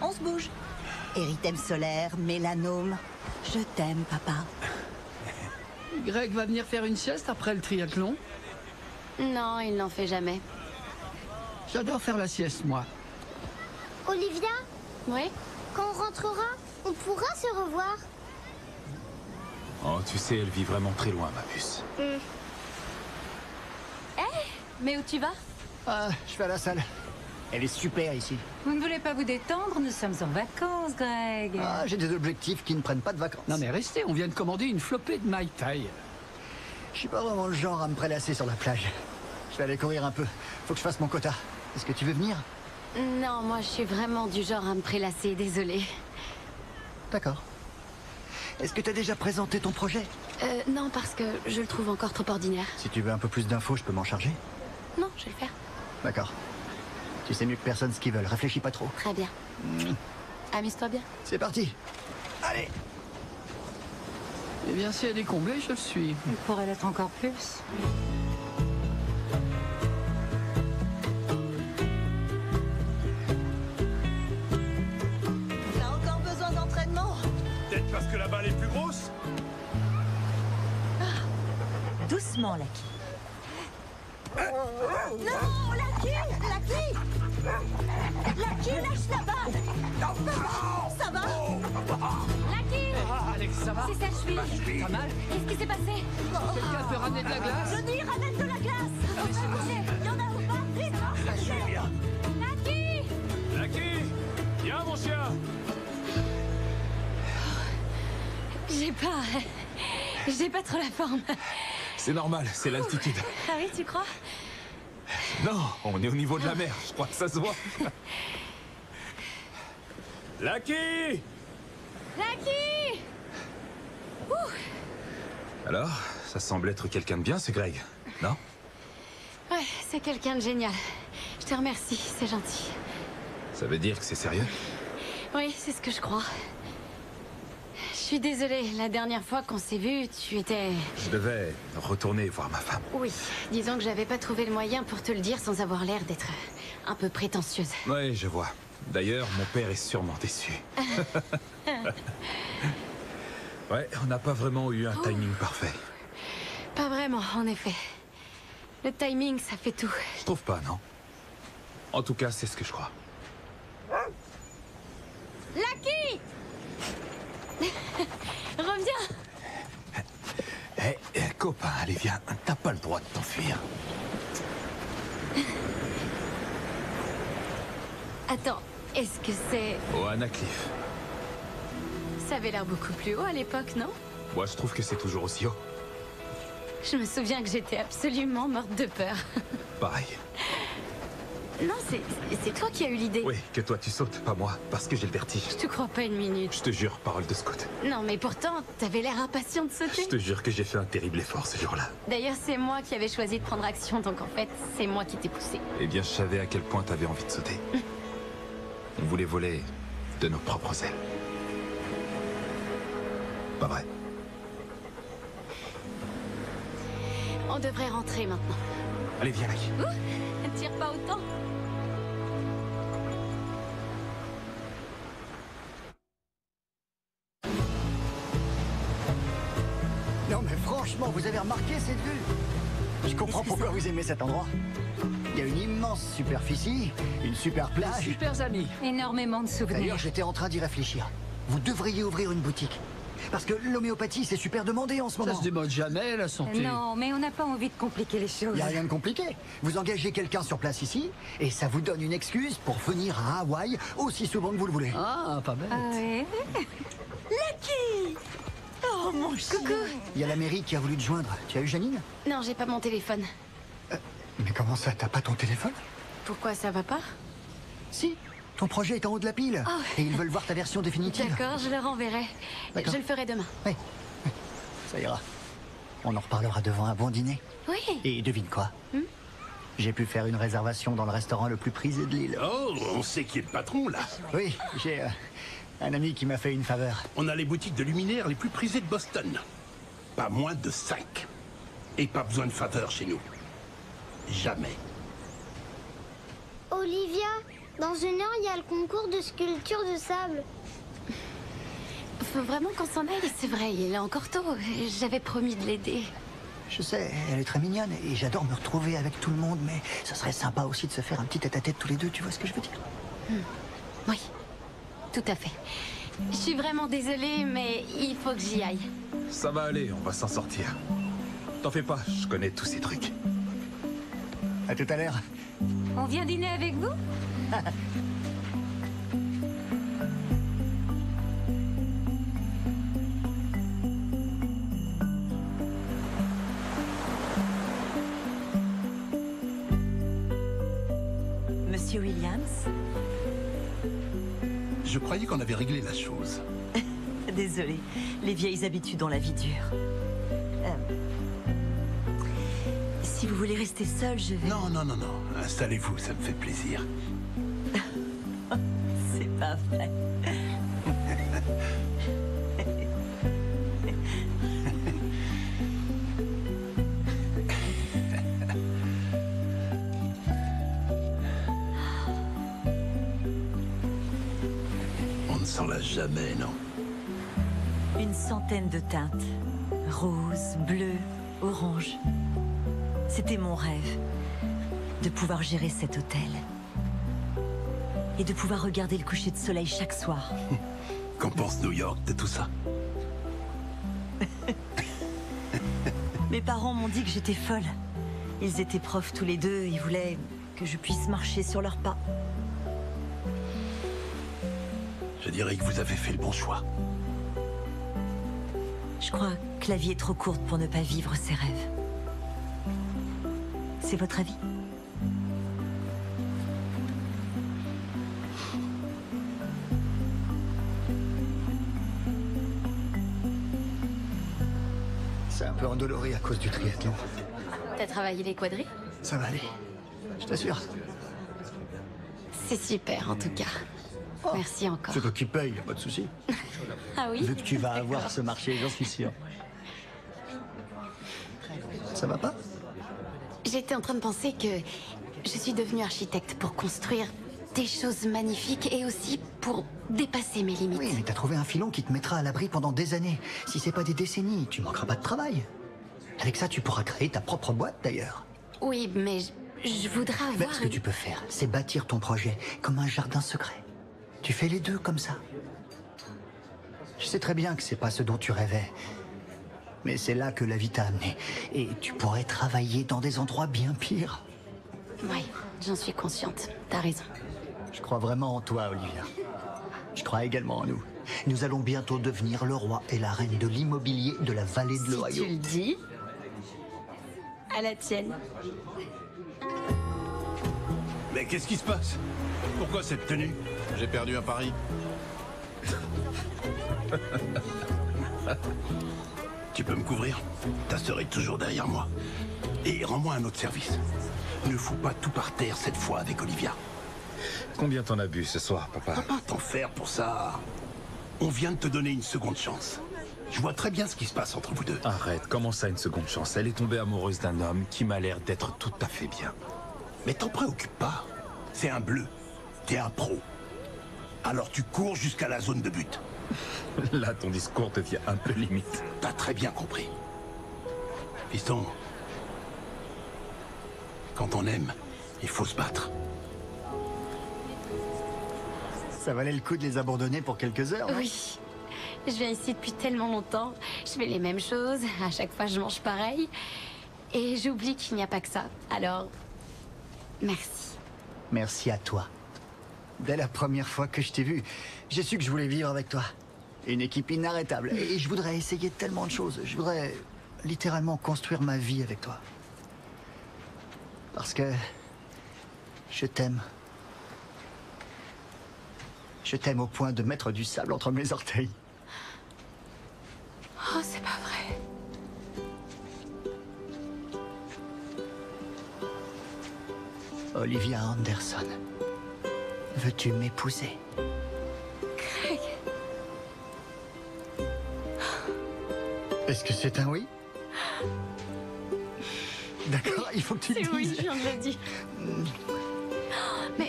On se bouge. Érythème solaire, mélanome. Je t'aime, papa. Greg va venir faire une sieste après le triathlon? Non, il n'en fait jamais. J'adore faire la sieste, moi. Olivia, Oui? quand on rentrera, on pourra se revoir. Oh, tu sais, elle vit vraiment très loin, ma puce. Mais où tu vas? Ah, je vais à la salle. Elle est super ici. Vous ne voulez pas vous détendre? Nous sommes en vacances, Greg. Ah, j'ai des objectifs qui ne prennent pas de vacances. Non mais restez, on vient de commander une flopée de Mai Tai. Je suis pas vraiment le genre à me prélasser sur la plage. Je vais aller courir un peu. Faut que je fasse mon quota. Est-ce que tu veux venir? Non, moi je suis vraiment du genre à me prélasser, désolée. D'accord. Est-ce que tu as déjà présenté ton projet? Non, parce que je le trouve encore trop ordinaire. Si tu veux un peu plus d'infos, je peux m'en charger. Non, je vais le faire. D'accord. Tu sais mieux que personne ce qu'ils veulent. Réfléchis pas trop. Très bien. Amuse-toi bien. C'est parti. Allez. Eh bien, si elle est comblée, je le suis. Il pourrait l'être encore plus. T'as encore besoin d'entraînement? Peut-être parce que la balle est plus grosse. Doucement, Lucky. Non, Lucky! Lucky! Lucky, lâche la balle! Ça va? Lucky! Ah, Alex, ça va? C'est sa cheville. Pas mal? Qu'est-ce qui s'est passé? Quelqu'un peut ramener de la glace? Je dis, ramène de la glace! On va bouger! Il y en a ou pas? Vite! Lucky! Lucky! Viens, mon chien! J'ai pas trop la forme. C'est normal, c'est l'altitude. Ah oui, tu crois? Non, on est au niveau de la mer, je crois que ça se voit. Lucky! Lucky! Alors, ça semble être quelqu'un de bien, ce Greg, non? Ouais, c'est quelqu'un de génial. Je te remercie, c'est gentil. Ça veut dire que c'est sérieux? Oui, c'est ce que je crois. Je suis désolée, la dernière fois qu'on s'est vu, tu étais... Je devais retourner voir ma femme. Oui, disons que j'avais pas trouvé le moyen pour te le dire sans avoir l'air d'être un peu prétentieuse. Oui, je vois. D'ailleurs, mon père est sûrement déçu. Ouais, on n'a pas vraiment eu un timing parfait. Pas vraiment, en effet. Le timing, ça fait tout. Je trouve pas, non? En tout cas, c'est ce que je crois. Lucky! Reviens! Copain, allez, viens. T'as pas le droit de t'enfuir. Attends, est-ce que c'est... Oana Cliff. Ça avait l'air beaucoup plus haut à l'époque, non? Moi, je trouve que c'est toujours aussi haut. Je me souviens que j'étais absolument morte de peur. Pareil. Non, c'est toi qui as eu l'idée. Oui, que toi tu sautes, pas moi, parce que j'ai le vertige. Je te crois pas une minute. Je te jure, parole de scout. Non, mais pourtant, t'avais l'air impatient de sauter. Je te jure que j'ai fait un terrible effort ce jour-là. D'ailleurs, c'est moi qui avais choisi de prendre action, donc en fait, c'est moi qui t'ai poussé. Eh bien, je savais à quel point t'avais envie de sauter. On voulait voler de nos propres ailes. Pas vrai? On devrait rentrer maintenant. Allez, viens, Lucky. Tire pas autant. Non mais franchement, vous avez remarqué cette vue? Je comprends pourquoi vous aimez cet endroit. Il y a une immense superficie, une super plage. Super amis. Énormément de souvenirs. D'ailleurs, j'étais en train d'y réfléchir. Vous devriez ouvrir une boutique. Parce que l'homéopathie, c'est super demandé en ce moment. Ça se démode jamais, la santé. Non, mais on n'a pas envie de compliquer les choses. Il n'y a rien de compliqué. Vous engagez quelqu'un sur place ici, et ça vous donne une excuse pour venir à Hawaï aussi souvent que vous le voulez. Ah, pas bête. Ah ouais. Lucky! Oh, mon chien! Coucou! Il y a la mairie qui a voulu te joindre. Tu as eu Janine? Non, j'ai pas mon téléphone. Mais comment ça, t'as pas ton téléphone? Pourquoi ça va pas? Si, ton projet est en haut de la pile. Oh. Et ils veulent voir ta version définitive. D'accord, je leur enverrai. Je le ferai demain. Oui, ça ira. On en reparlera devant un bon dîner. Oui. Et devine quoi? J'ai pu faire une réservation dans le restaurant le plus prisé de l'île. Oh, on sait qui est le patron, là. Oui, j'ai un ami qui m'a fait une faveur. On a les boutiques de luminaires les plus prisées de Boston. Pas moins de 5. Et pas besoin de faveur chez nous. Jamais. Olivia, dans 1 heure, il y a le concours de sculpture de sable. Faut vraiment qu'on s'en aille, c'est vrai, il est encore tôt. J'avais promis de l'aider. Je sais, elle est très mignonne et j'adore me retrouver avec tout le monde, mais ça serait sympa aussi de se faire un petit tête-à-tête tous les deux, tu vois ce que je veux dire? Oui, tout à fait. Je suis vraiment désolée, mais il faut que j'y aille. Ça va aller, on va s'en sortir. T'en fais pas, je connais tous ces trucs. À tout à l'heure. On vient dîner avec vous? Monsieur Williams? Je croyais qu'on avait réglé la chose. Désolée, les vieilles habitudes ont la vie dure. Si vous voulez rester seul, je vais... Non, non, non, non. Installez-vous, ça me fait plaisir. C'est pas vrai. On ne s'en lasse jamais, non? Une centaine de teintes. Rose, bleu, orange. C'était mon rêve. De pouvoir gérer cet hôtel. Et de pouvoir regarder le coucher de soleil chaque soir. Qu'en pense New York de tout ça? Mes parents m'ont dit que j'étais folle. Ils étaient profs tous les deux et voulaient que je puisse marcher sur leurs pas. Je dirais que vous avez fait le bon choix. Je crois que la vie est trop courte pour ne pas vivre ses rêves. C'est votre avis? C'est un peu endolori à cause du triathlon. T'as travaillé les quadrilles? Ça va aller, je t'assure. C'est super, en tout cas. Merci encore. C'est toi qui paye, y a pas de souci. Ah oui? Vu que tu vas avoir ce marché, j'en suis sûr. Ça va pas? J'étais en train de penser que je suis devenue architecte pour construire des choses magnifiques et aussi pour dépasser mes limites. Oui, mais t'as trouvé un filon qui te mettra à l'abri pendant des années. Si c'est pas des décennies, tu manqueras pas de travail. Avec ça, tu pourras créer ta propre boîte, d'ailleurs. Oui, mais je voudrais avoir... Mais ce que tu peux faire, c'est bâtir ton projet comme un jardin secret. Tu fais les deux comme ça. Je sais très bien que c'est pas ce dont tu rêvais. Mais c'est là que la vie t'a amené. Et tu pourrais travailler dans des endroits bien pires. Oui, j'en suis consciente. T'as raison. Je crois vraiment en toi, Olivia. Je crois également en nous. Nous allons bientôt devenir le roi et la reine de l'immobilier de la vallée de l'Ohio. Si tu le dis, à la tienne. Mais qu'est-ce qui se passe? Pourquoi cette tenue? J'ai perdu un pari. Tu peux me couvrir? Ta sœur est toujours derrière moi. Et rends-moi un autre service. Ne fous pas tout par terre cette fois avec Olivia. Combien t'en as bu ce soir, papa? Faut pas t'en faire pour ça. On vient de te donner une seconde chance. Je vois très bien ce qui se passe entre vous deux. Arrête, comment ça une seconde chance? Elle est tombée amoureuse d'un homme qui m'a l'air d'être tout à fait bien. Mais t'en préoccupe pas. C'est un bleu. T'es un pro. Alors tu cours jusqu'à la zone de but. Là, ton discours devient un peu limite. T'as très bien compris. Fiston, quand on aime, il faut se battre. Ça valait le coup de les abandonner pour quelques heures, non? Oui. Je viens ici depuis tellement longtemps. Je fais les mêmes choses. À chaque fois, je mange pareil. Et j'oublie qu'il n'y a pas que ça. Alors, merci. Merci à toi. Dès la première fois que je t'ai vu, j'ai su que je voulais vivre avec toi. Une équipe inarrêtable. Et je voudrais essayer tellement de choses. Je voudrais littéralement construire ma vie avec toi. Parce que... je t'aime. Je t'aime au point de mettre du sable entre mes orteils. Oh, c'est pas vrai. Olivia Anderson, veux-tu m'épouser? Craig. Est-ce que c'est un oui? D'accord, il faut que tu le dises. C'est oui, je viens de le dire.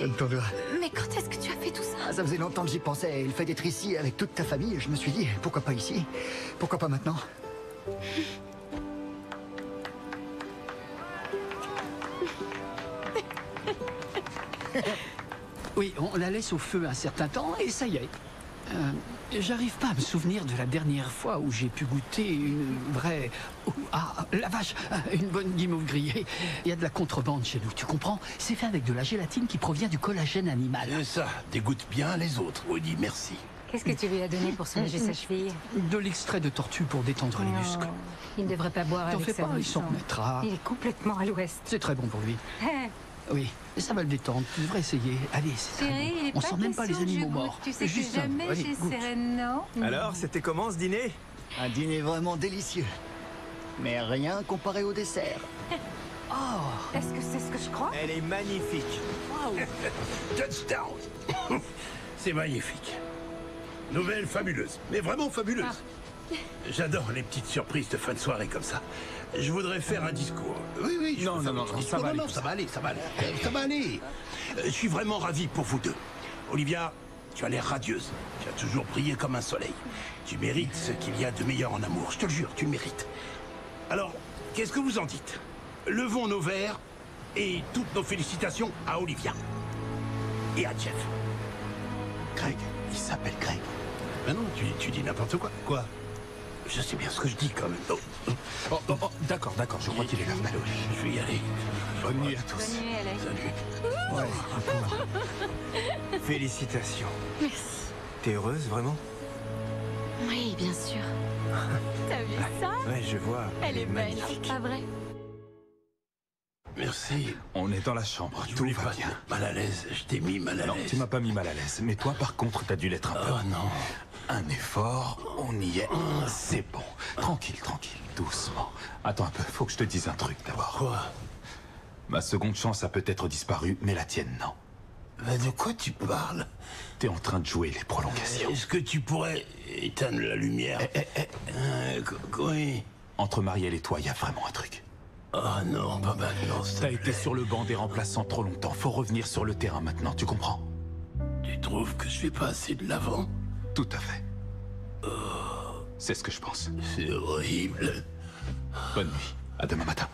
Donne ton doigt. Mais quand est-ce que tu as fait tout ça? Ah, ça faisait longtemps que j'y pensais. Et le fait d'être ici avec toute ta famille, je me suis dit, pourquoi pas ici? Pourquoi pas maintenant? Oui, on la laisse au feu un certain temps et ça y est. J'arrive pas à me souvenir de la dernière fois où j'ai pu goûter une vraie... Ah, la vache, une bonne guimauve grillée. Il y a de la contrebande chez nous, tu comprends? C'est fait avec de la gélatine qui provient du collagène animal. Ça dégoûte bien les autres, Woody, merci. Qu'est-ce que tu lui as donné pour soulager sa cheville? De l'extrait de tortue pour détendre les muscles. Il ne devrait pas boire T'en avec fais sa pas, il s'en boisson. remettra. Il est complètement à l'ouest. C'est très bon pour lui. Hé, Oui, ça va le détendre, tu devrais essayer. Allez, c'est très chérie, bon. il est On pas sent même pas les question que je animaux goûte. morts. Tu sais Juste que un. jamais Allez, chez goûte. Sereno. Alors, c'était comment ce dîner? Un dîner vraiment délicieux. Mais rien comparé au dessert. Oh, est-ce que c'est ce que je crois? Elle est magnifique. Touchdown. C'est magnifique. Nouvelle fabuleuse, mais vraiment fabuleuse. J'adore les petites surprises de fin de soirée comme ça. Je voudrais faire un discours. Oui, je Non, peux faire non, un non, discours. ça va aller, ça va aller, ça va aller. Ça va aller. Je suis vraiment ravi pour vous deux. Olivia, tu as l'air radieuse. Tu as toujours brillé comme un soleil. Tu mérites ce qu'il y a de meilleur en amour. Je te le jure, tu le mérites. Alors, qu'est-ce que vous en dites? Levons nos verres et toutes nos félicitations à Olivia. Et à Jeff. Craig, il s'appelle Craig. Ben non, tu dis n'importe quoi. Quoi? Je sais bien ce que je dis quand même. D'accord, je crois qu'il est là. Allô, je vais y aller. Bonne nuit à tous. Bonne nuit, Alex. Salut. Ouais, félicitations. Merci. T'es heureuse, vraiment? Oui, bien sûr. T'as vu ça? Ouais, je vois. Elle est magnifique. Pas vrai? Merci. On est dans la chambre, Je tout voulais va pas bien. te mettre mal à l'aise. Je t'ai mis mal à Non, l'aise. tu m'as pas mis mal à l'aise. Mais toi, par contre, t'as dû l'être un peu. Oh non. Un effort, on y est. C'est bon. Tranquille, doucement. Attends un peu, faut que je te dise un truc d'abord. Quoi? Ma seconde chance a peut-être disparu, mais la tienne, non. Mais de quoi tu parles? T'es en train de jouer les prolongations. Est-ce que tu pourrais éteindre la lumière? Oui. Entre Marielle et toi, il y a vraiment un truc. Oh non, pas maintenant. T'as été sur le banc des remplaçants trop longtemps. Faut revenir sur le terrain maintenant, tu comprends? Tu trouves que je fais pas assez de l'avant? Tout à fait. C'est ce que je pense. C'est horrible. Bonne nuit. À demain matin.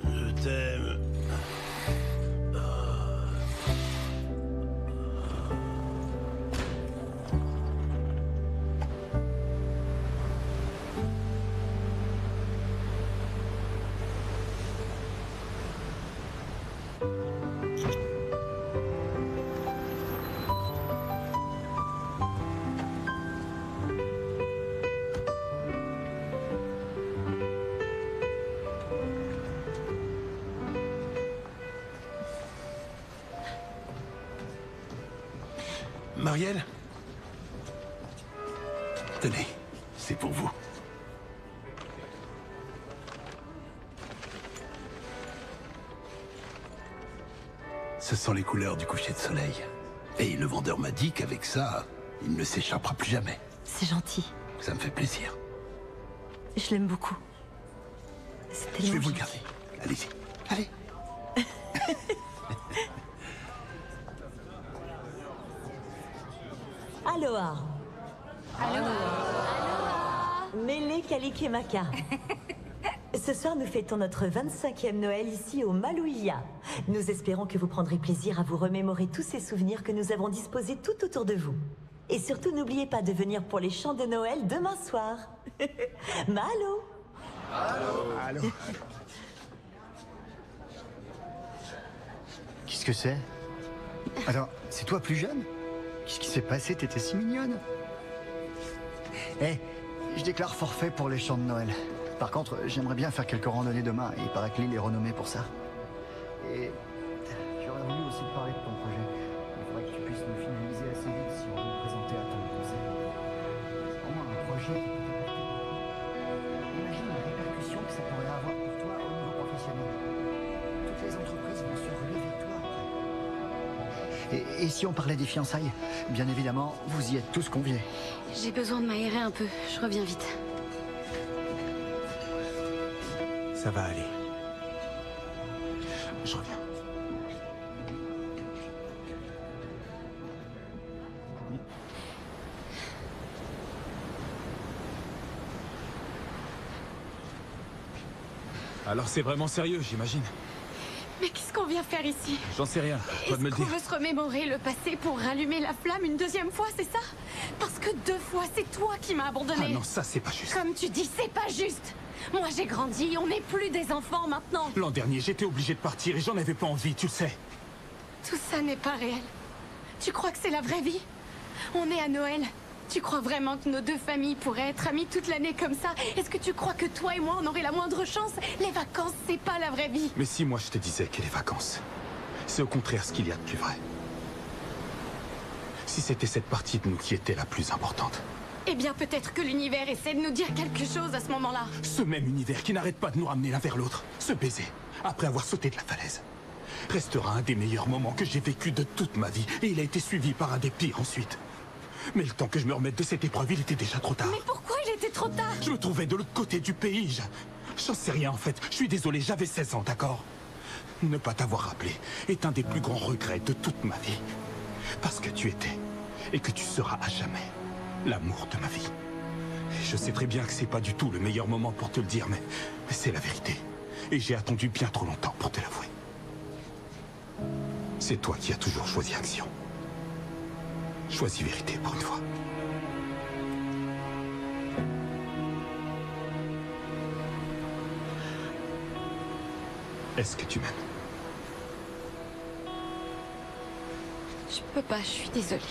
Je t'aime. Marielle? Tenez, c'est pour vous. Ce sont les couleurs du coucher de soleil. Et le vendeur m'a dit qu'avec ça, il ne s'échappera plus jamais. C'est gentil. Ça me fait plaisir. Je l'aime beaucoup. C'est Je vais tellement vous le gentil. garder. Allez-y. Allez. Aloha. Mele Kalikimaka. Ce soir, nous fêtons notre 25e Noël ici au Malouia. Nous espérons que vous prendrez plaisir à vous remémorer tous ces souvenirs que nous avons disposés tout autour de vous. Et surtout, n'oubliez pas de venir pour les chants de Noël demain soir. Mahalo. Allô. Qu'est-ce que c'est? Attends, c'est toi plus jeune? Qu'est-ce qui s'est passé? T'étais si mignonne. Eh, je déclare forfait pour les chants de Noël. Par contre, j'aimerais bien faire quelques randonnées demain. Il paraît que l'île est renommée pour ça. Et j'aurais voulu aussi te parler de ton projet. Il faudrait que tu puisses le finaliser assez vite si on veut le présenter à ton conseil. Au moins un projet qui peut t'apporter. Imagine la répercussion que ça pourrait avoir pour toi au niveau professionnel. Toutes les entreprises vont se ruer vers toi après. Et si on parlait des fiançailles? Bien évidemment, vous y êtes tous conviés. J'ai besoin de m'aérer un peu. Je reviens vite. Ça va aller. Je reviens. Alors c'est vraiment sérieux, j'imagine. Mais qu'est-ce qu'on vient faire ici? J'en sais rien, toi de me le Est-ce qu'on dire. veut se remémorer le passé pour rallumer la flamme une deuxième fois, c'est ça? Parce que 2 fois, c'est toi qui m'as abandonné. Ah non, ça c'est pas juste. Comme tu dis, c'est pas juste. Moi j'ai grandi, on n'est plus des enfants maintenant. L'an dernier, j'étais obligé de partir et j'en avais pas envie, tu le sais. Tout ça n'est pas réel. Tu crois que c'est la vraie vie? On est à Noël. Tu crois vraiment que nos 2 familles pourraient être amies toute l'année comme ça? Est-ce que tu crois que toi et moi on aurait la moindre chance? Les vacances, c'est pas la vraie vie. Mais si moi je te disais que les vacances, c'est au contraire ce qu'il y a de plus vrai. Si c'était cette partie de nous qui était la plus importante. Eh bien peut-être que l'univers essaie de nous dire quelque chose à ce moment-là. Ce même univers qui n'arrête pas de nous ramener l'un vers l'autre, ce baiser, après avoir sauté de la falaise, restera un des meilleurs moments que j'ai vécu de toute ma vie. Et il a été suivi par un des pires ensuite. Mais le temps que je me remette de cette épreuve, il était déjà trop tard. Mais pourquoi il était trop tard? Je me trouvais de l'autre côté du pays. J'en sais rien en fait. Je suis désolé, j'avais 16 ans, d'accord? Ne pas t'avoir rappelé est un des plus grands regrets de toute ma vie. Parce que tu étais, et que tu seras à jamais, l'amour de ma vie. Et je sais très bien que c'est pas du tout le meilleur moment pour te le dire, mais c'est la vérité. Et j'ai attendu bien trop longtemps pour te l'avouer. C'est toi qui as toujours choisi action. Choisis vérité pour une fois. Est-ce que tu m'aimes? Je peux pas, je suis désolée.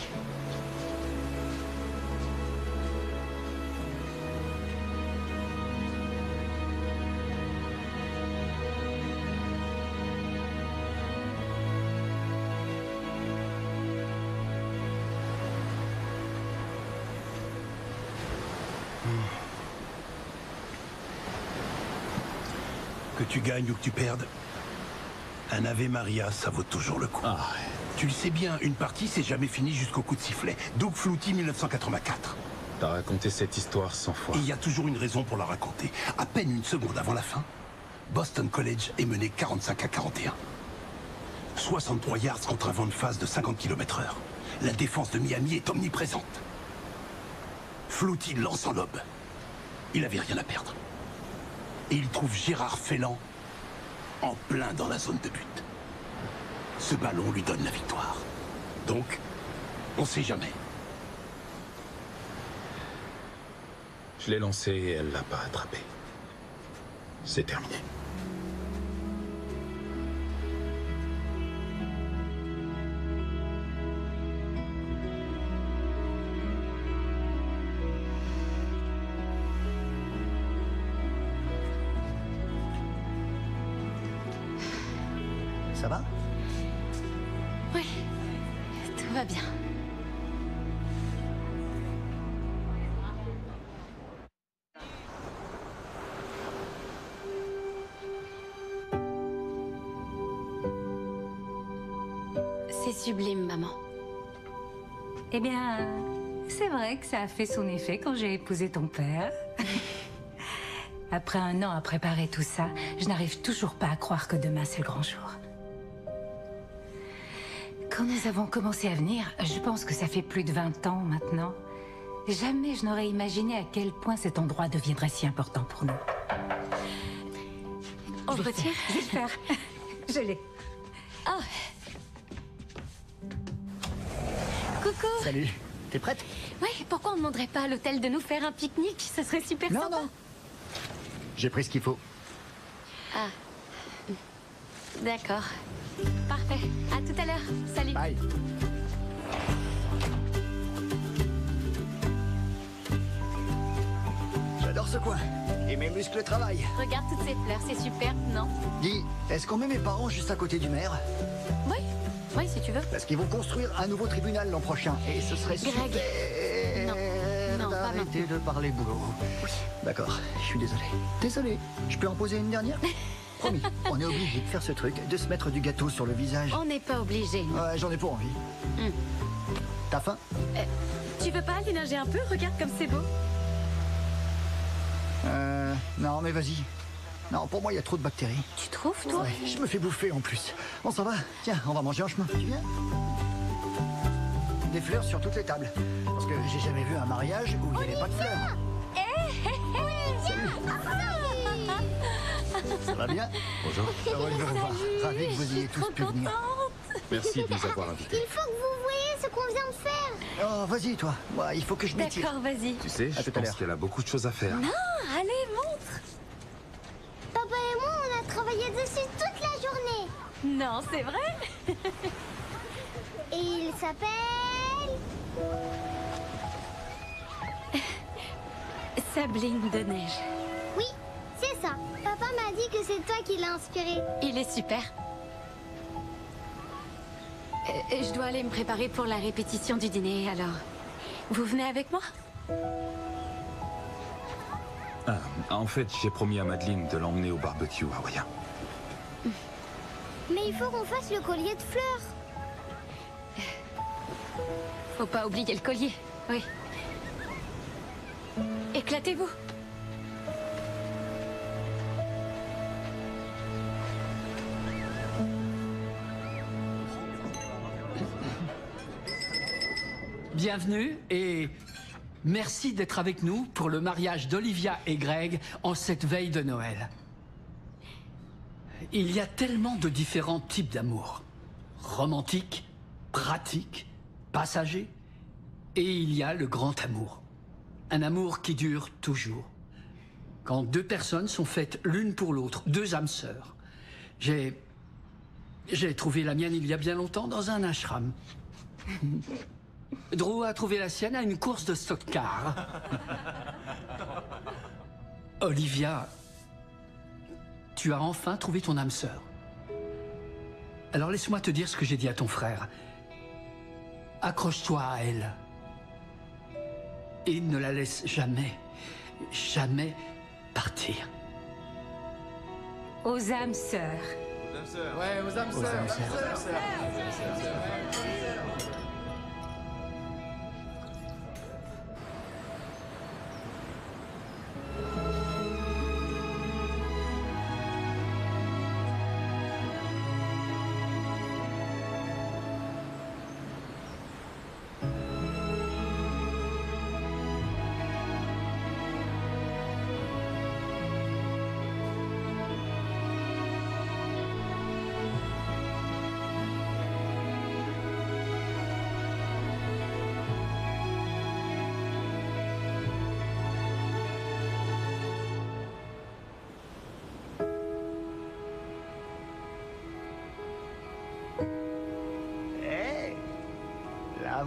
Que tu gagnes ou que tu perdes, un Ave Maria, ça vaut toujours le coup. Tu le sais bien, une partie, c'est jamais fini jusqu'au coup de sifflet. Doug Flutie, 1984. T'as raconté cette histoire 100 fois. Et il y a toujours une raison pour la raconter. À peine une seconde avant la fin, Boston College est mené 45-41. 63 yards contre un vent de face de 50 km/h. La défense de Miami est omniprésente. Flutie lance en lobe. Il avait rien à perdre. Et il trouve Gérard Félan en plein dans la zone de but. Ce ballon lui donne la victoire. Donc, on sait jamais. Je l'ai lancée et elle l'a pas attrapé. C'est terminé. Ça va? Oui, tout va bien. C'est sublime, maman. Eh bien, c'est vrai que ça a fait son effet quand j'ai épousé ton père. Après 1 an à préparer tout ça, je n'arrive toujours pas à croire que demain c'est le grand jour. Quand nous avons commencé à venir, je pense que ça fait plus de 20 ans maintenant, jamais je n'aurais imaginé à quel point cet endroit deviendrait si important pour nous. On retire? Je vais le faire. Je l'ai. Oh. Coucou. Salut. T'es prête? Ouais, pourquoi on ne demanderait pas à l'hôtel de nous faire un pique-nique? Ça serait super sympa. Non. J'ai pris ce qu'il faut. Ah. D'accord. Parfait. À tout à l'heure. Salut. Bye. J'adore ce coin. Et Et mes muscles travaillent. Regarde toutes ces fleurs, c'est superbe, non? Dis, est-ce qu'on met mes parents juste à côté du maire? Oui, oui, si tu veux. Parce qu'ils vont construire un nouveau tribunal l'an prochain. Et ce serait Greg. super Non, pas d'arrêter de parler boulot. D'accord, je suis désolé. Désolé. Je peux en poser une dernière? Promis, on est obligé de faire ce truc, de se mettre du gâteau sur le visage. On n'est pas obligé. Ouais, j'en ai pas envie. T'as faim? Tu veux pas aller nager un peu? Regarde comme c'est beau. Non, mais vas-y. Non, pour moi, il y a trop de bactéries. Tu trouves, toi? Ouais, je me fais bouffer en plus. On s'en va? Tiens, on va manger en chemin. Tu viens? Des fleurs sur toutes les tables. Parce que j'ai jamais vu un mariage où il n'y avait pas de fleurs. Ça va bien? Bonjour. Heureux de vous revoir. Ravi que vous ayez tous pu venir. Merci de nous avoir invités. Il faut que vous voyez ce qu'on vient de faire. Oh, vas-y, toi. Ouais, il faut que je m'étire. D'accord, vas-y. Tu sais, À je tout à pense l'heure. qu'elle a beaucoup de choses à faire. Non, allez, montre. Papa et moi, on a travaillé dessus toute la journée. Non, c'est vrai? Et il s'appelle... Sabline de neige. Oui, c'est ça. Papa m'a dit que c'est toi qui l'as inspiré. Il est super. Je dois aller me préparer pour la répétition du dîner, alors... Vous venez avec moi? Ah, en fait, j'ai promis à Madeleine de l'emmener au barbecue hawaïen. Mais il faut qu'on fasse le collier de fleurs. Faut pas oublier le collier, oui. Éclatez-vous. Bienvenue et merci d'être avec nous pour le mariage d'Olivia et Greg en cette veille de Noël. Il y a tellement de différents types d'amour. Romantique, pratique, passager. Et il y a le grand amour. Un amour qui dure toujours. Quand deux personnes sont faites l'une pour l'autre, deux âmes sœurs. J'ai trouvé la mienne il y a bien longtemps dans un ashram. Drew a trouvé la sienne à une course de stock car. Olivia, tu as enfin trouvé ton âme sœur. Alors laisse-moi te dire ce que j'ai dit à ton frère. Accroche-toi à elle. Et ne la laisse jamais, jamais partir. Aux âmes sœurs. Ouais, aux âmes sœurs.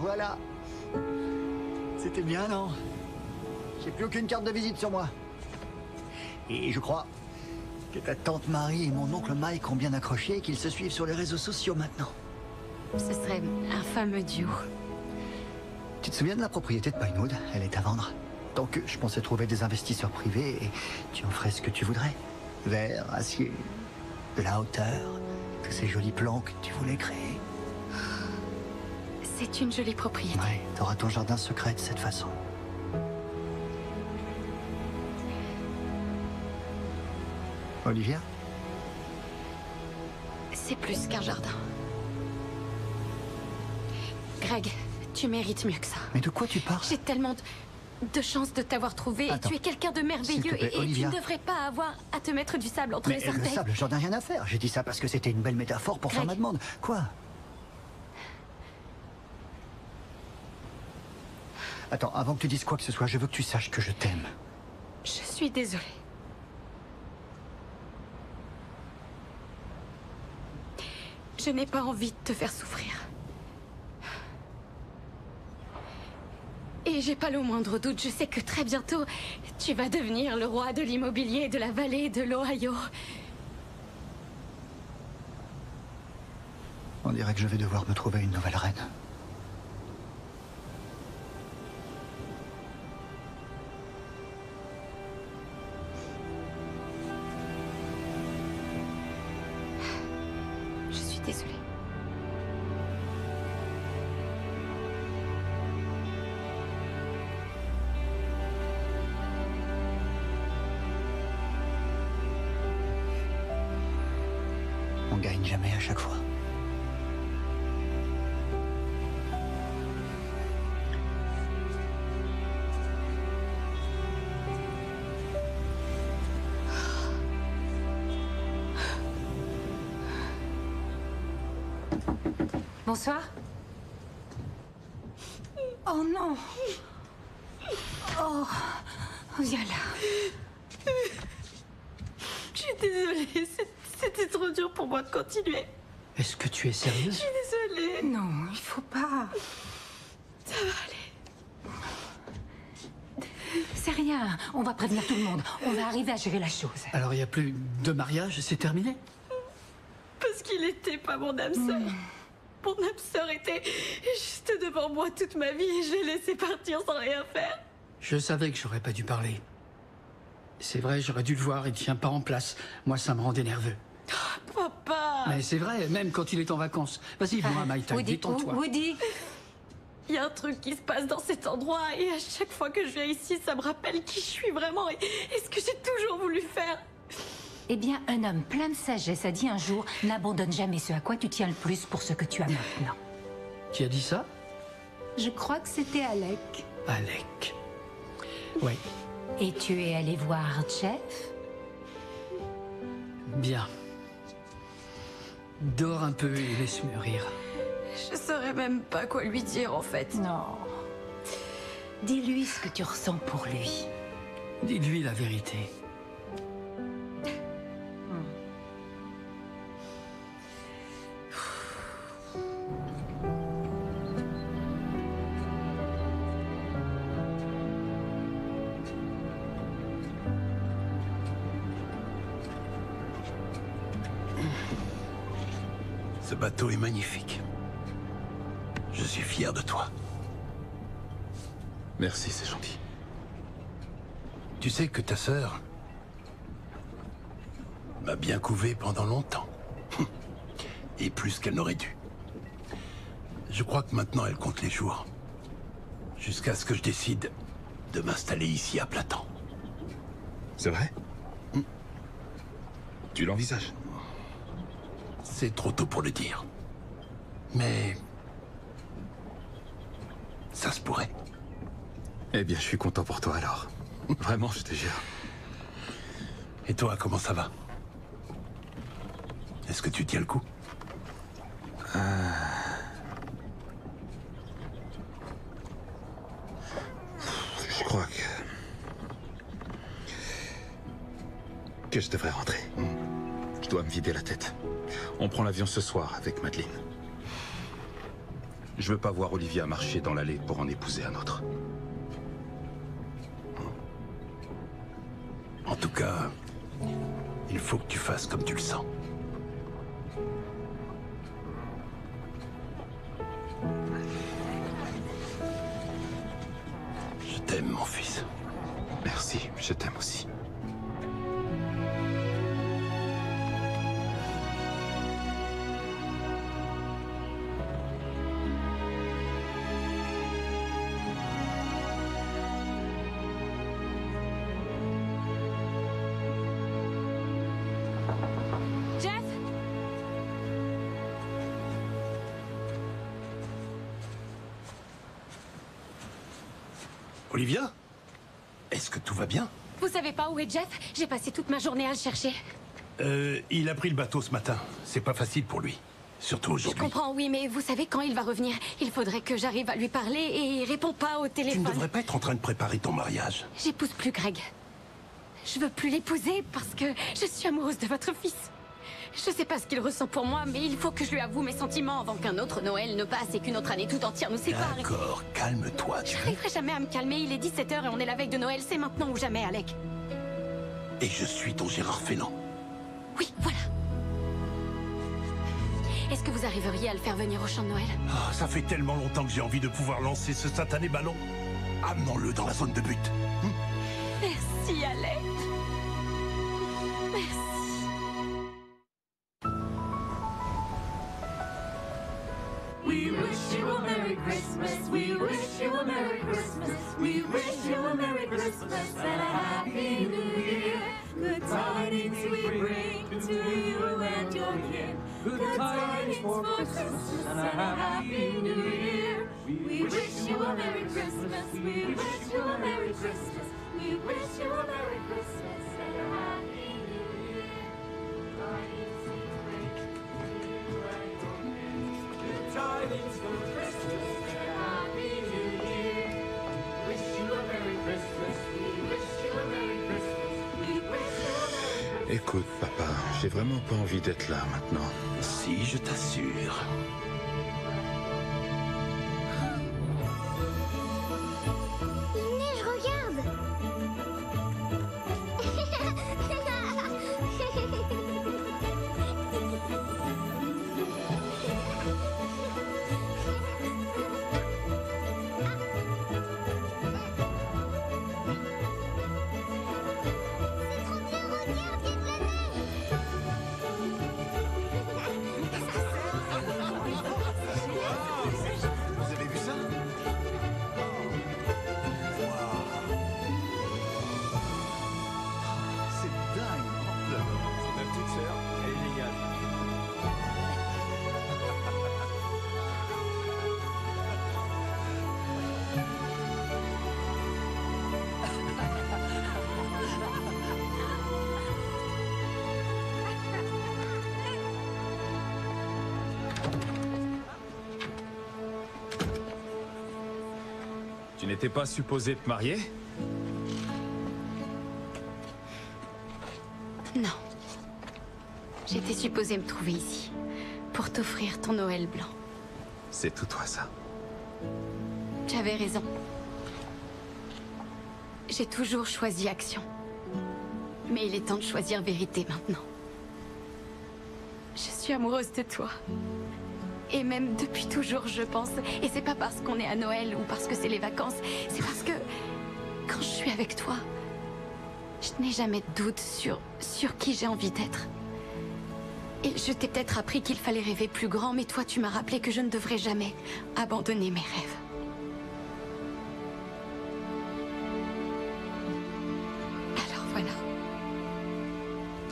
Voilà. C'était bien, non? J'ai plus aucune carte de visite sur moi. Et je crois que ta tante Marie et mon oncle Mike ont bien accroché et qu'ils se suivent sur les réseaux sociaux maintenant. Ce serait un fameux duo. Tu te souviens de la propriété de Pinewood? Elle est à vendre. Donc je pensais trouver des investisseurs privés et tu en ferais ce que tu voudrais. Verre, acier, de la hauteur, tous ces jolis plans que tu voulais créer. C'est une jolie propriété. Ouais, t'auras ton jardin secret de cette façon. Olivia? C'est plus qu'un jardin. Greg, tu mérites mieux que ça. Mais de quoi tu parles? J'ai tellement de chance de t'avoir trouvé. Attends. Et tu es quelqu'un de S'il te merveilleux. plaît, Et tu Olivia. ne devrais pas avoir à te mettre du sable entre Mais les le orteils. sable, j'en ai rien à faire. J'ai dit ça parce que c'était une belle métaphore pour faire ma demande. Quoi? Attends, avant que tu dises quoi que ce soit, je veux que tu saches que je t'aime. Je suis désolée. Je n'ai pas envie de te faire souffrir. Et j'ai pas le moindre doute, je sais que très bientôt, tu vas devenir le roi de l'immobilier de la vallée de l'Ohio. On dirait que je vais devoir me trouver une nouvelle reine. Je suis désolée. On gagne jamais à chaque fois. Bonsoir. Oh non. Oh, viens là. Je suis désolée, c'était trop dur pour moi de continuer. Est-ce que tu es Je sérieuse? suis désolée. Non, il faut pas. Ça va aller. C'est rien, on va prévenir tout le monde. On va arriver à gérer la chose. Alors il n'y a plus de mariage, c'est terminé? Parce qu'il était pas mon âme sœur. Mon âme sœur était juste devant moi toute ma vie et je l'ai laissé partir sans rien faire. Je savais que j'aurais pas dû parler. C'est vrai, j'aurais dû le voir, il tient pas en place. Moi, ça me rendait nerveux. Papa! Mais c'est vrai, même quand il est en vacances. Vas-y, viens à My Time, détends-toi. Woody. Il y a un truc qui se passe dans cet endroit et à chaque fois que je viens ici, ça me rappelle qui je suis vraiment et ce que j'ai toujours voulu faire. Eh bien, un homme plein de sagesse a dit un jour, n'abandonne jamais ce à quoi tu tiens le plus pour ce que tu as maintenant. Qui a dit ça? Je crois que c'était Alec. Alec. Oui. Et tu es allé voir Jeff? Bien. Dors un peu et laisse mûrir. Je saurais même pas quoi lui dire en fait. Non. Dis-lui ce que tu ressens pour lui. Dis-lui la vérité. Ce bateau est magnifique. Je suis fier de toi. Merci, c'est gentil. Tu sais que ta sœur m'a bien couvé pendant longtemps. Et plus qu'elle n'aurait dû. Je crois que maintenant elle compte les jours. Jusqu'à ce que je décide de m'installer ici à plein temps. C'est vrai? Tu l'envisages? C'est trop tôt pour le dire. Mais... ça se pourrait. Eh bien, je suis content pour toi alors. Vraiment, je te jure. Et toi, comment ça va? Est-ce que tu tiens le coup? Je crois que je devrais rentrer. Je dois me vider la tête. On prend l'avion ce soir avec Madeleine. Je veux pas voir Olivia marcher dans l'allée pour en épouser un autre. En tout cas, il faut que tu fasses comme tu le sens. Je t'aime, mon fils. Merci, je t'aime aussi. Jeff? Olivia? Est-ce que tout va bien? Vous savez pas où est Jeff? J'ai passé toute ma journée à le chercher. Il a pris le bateau ce matin. C'est pas facile pour lui. Surtout Je aujourd'hui. comprends, oui, mais vous savez quand il va revenir? Il faudrait que j'arrive à lui parler et il répond pas au Tu téléphone. ne devrais pas être en train de préparer ton mariage. J'épouse plus Greg. Je veux plus l'épouser parce que je suis amoureuse de votre fils. Je sais pas ce qu'il ressent pour moi, mais il faut que je lui avoue mes sentiments avant qu'un autre Noël ne passe et qu'une autre année tout entière nous sépare. D'accord, calme-toi. Je n'arriverai jamais à me calmer, il est 17h et on est la veille de Noël, c'est maintenant ou jamais, Alec. Et je suis ton Gérard Fennan. Oui, voilà. Est-ce que vous arriveriez à le faire venir au champ de Noël? Ah, ça fait tellement longtemps que j'ai envie de pouvoir lancer ce satané ballon. Amenons-le dans la zone de but. Merci, Alec. Merci. We wish you a Merry Christmas. We wish you a Merry Christmas. We wish you a Merry Christmas and a Happy New Year. Good tidings we bring to you and your kin. Good tidings for Christmas and a Happy New Year. We wish you a Merry Christmas. We wish you a Merry Christmas. We wish you a Merry Christmas and a Happy New Year. Good tidings for Christmas and a Happy New Year. Wish you a Merry Christmas. We wish you a Merry Christmas. We wish you a Merry Christmas. Écoute, papa, j'ai vraiment pas envie d'être là maintenant. Si, je t'assure. Il neige, regarde. Vous avez vu ça? C'est dingue. Ma petite sœur, elle est géniale. Tu n'étais pas supposé te marier? Non. J'étais supposée me trouver ici, pour t'offrir ton Noël blanc. C'est tout toi, ça. J'avais raison. J'ai toujours choisi action. Mais il est temps de choisir vérité maintenant. Je suis amoureuse de toi. Et même depuis toujours, je pense. Et c'est pas parce qu'on est à Noël ou parce que c'est les vacances. C'est parce que quand je suis avec toi, je n'ai jamais de doute sur qui j'ai envie d'être. Et je t'ai peut-être appris qu'il fallait rêver plus grand, mais toi, tu m'as rappelé que je ne devrais jamais abandonner mes rêves. Alors voilà.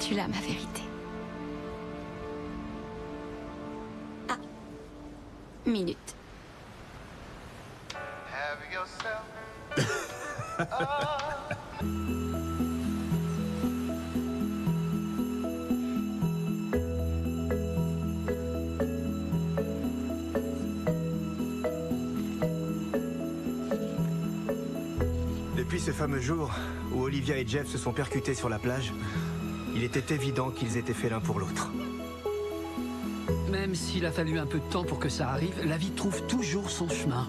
Tu l'as, ma vérité. Ah. Minute. Have yourself. Depuis ce fameux jour où Olivia et Jeff se sont percutés sur la plage, il était évident qu'ils étaient faits l'un pour l'autre. Même s'il a fallu un peu de temps pour que ça arrive, la vie trouve toujours son chemin.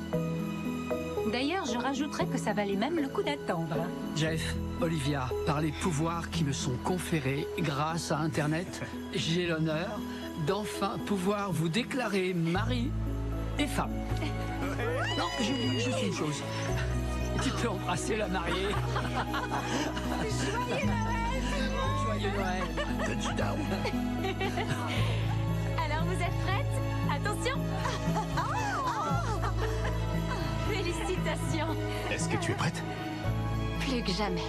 D'ailleurs, je rajouterais que ça valait même le coup d'attendre. Jeff, Olivia, par les pouvoirs qui me sont conférés grâce à Internet, j'ai l'honneur d'enfin pouvoir vous déclarer mari et femme. Non, j'ai oublié juste une chose. Tu peux embrasser la mariée. Joyeux Noël! Joyeux Noël! Touchdown! Alors, vous êtes prêtes? Attention! Félicitations! Est-ce que tu es prête? Plus que jamais.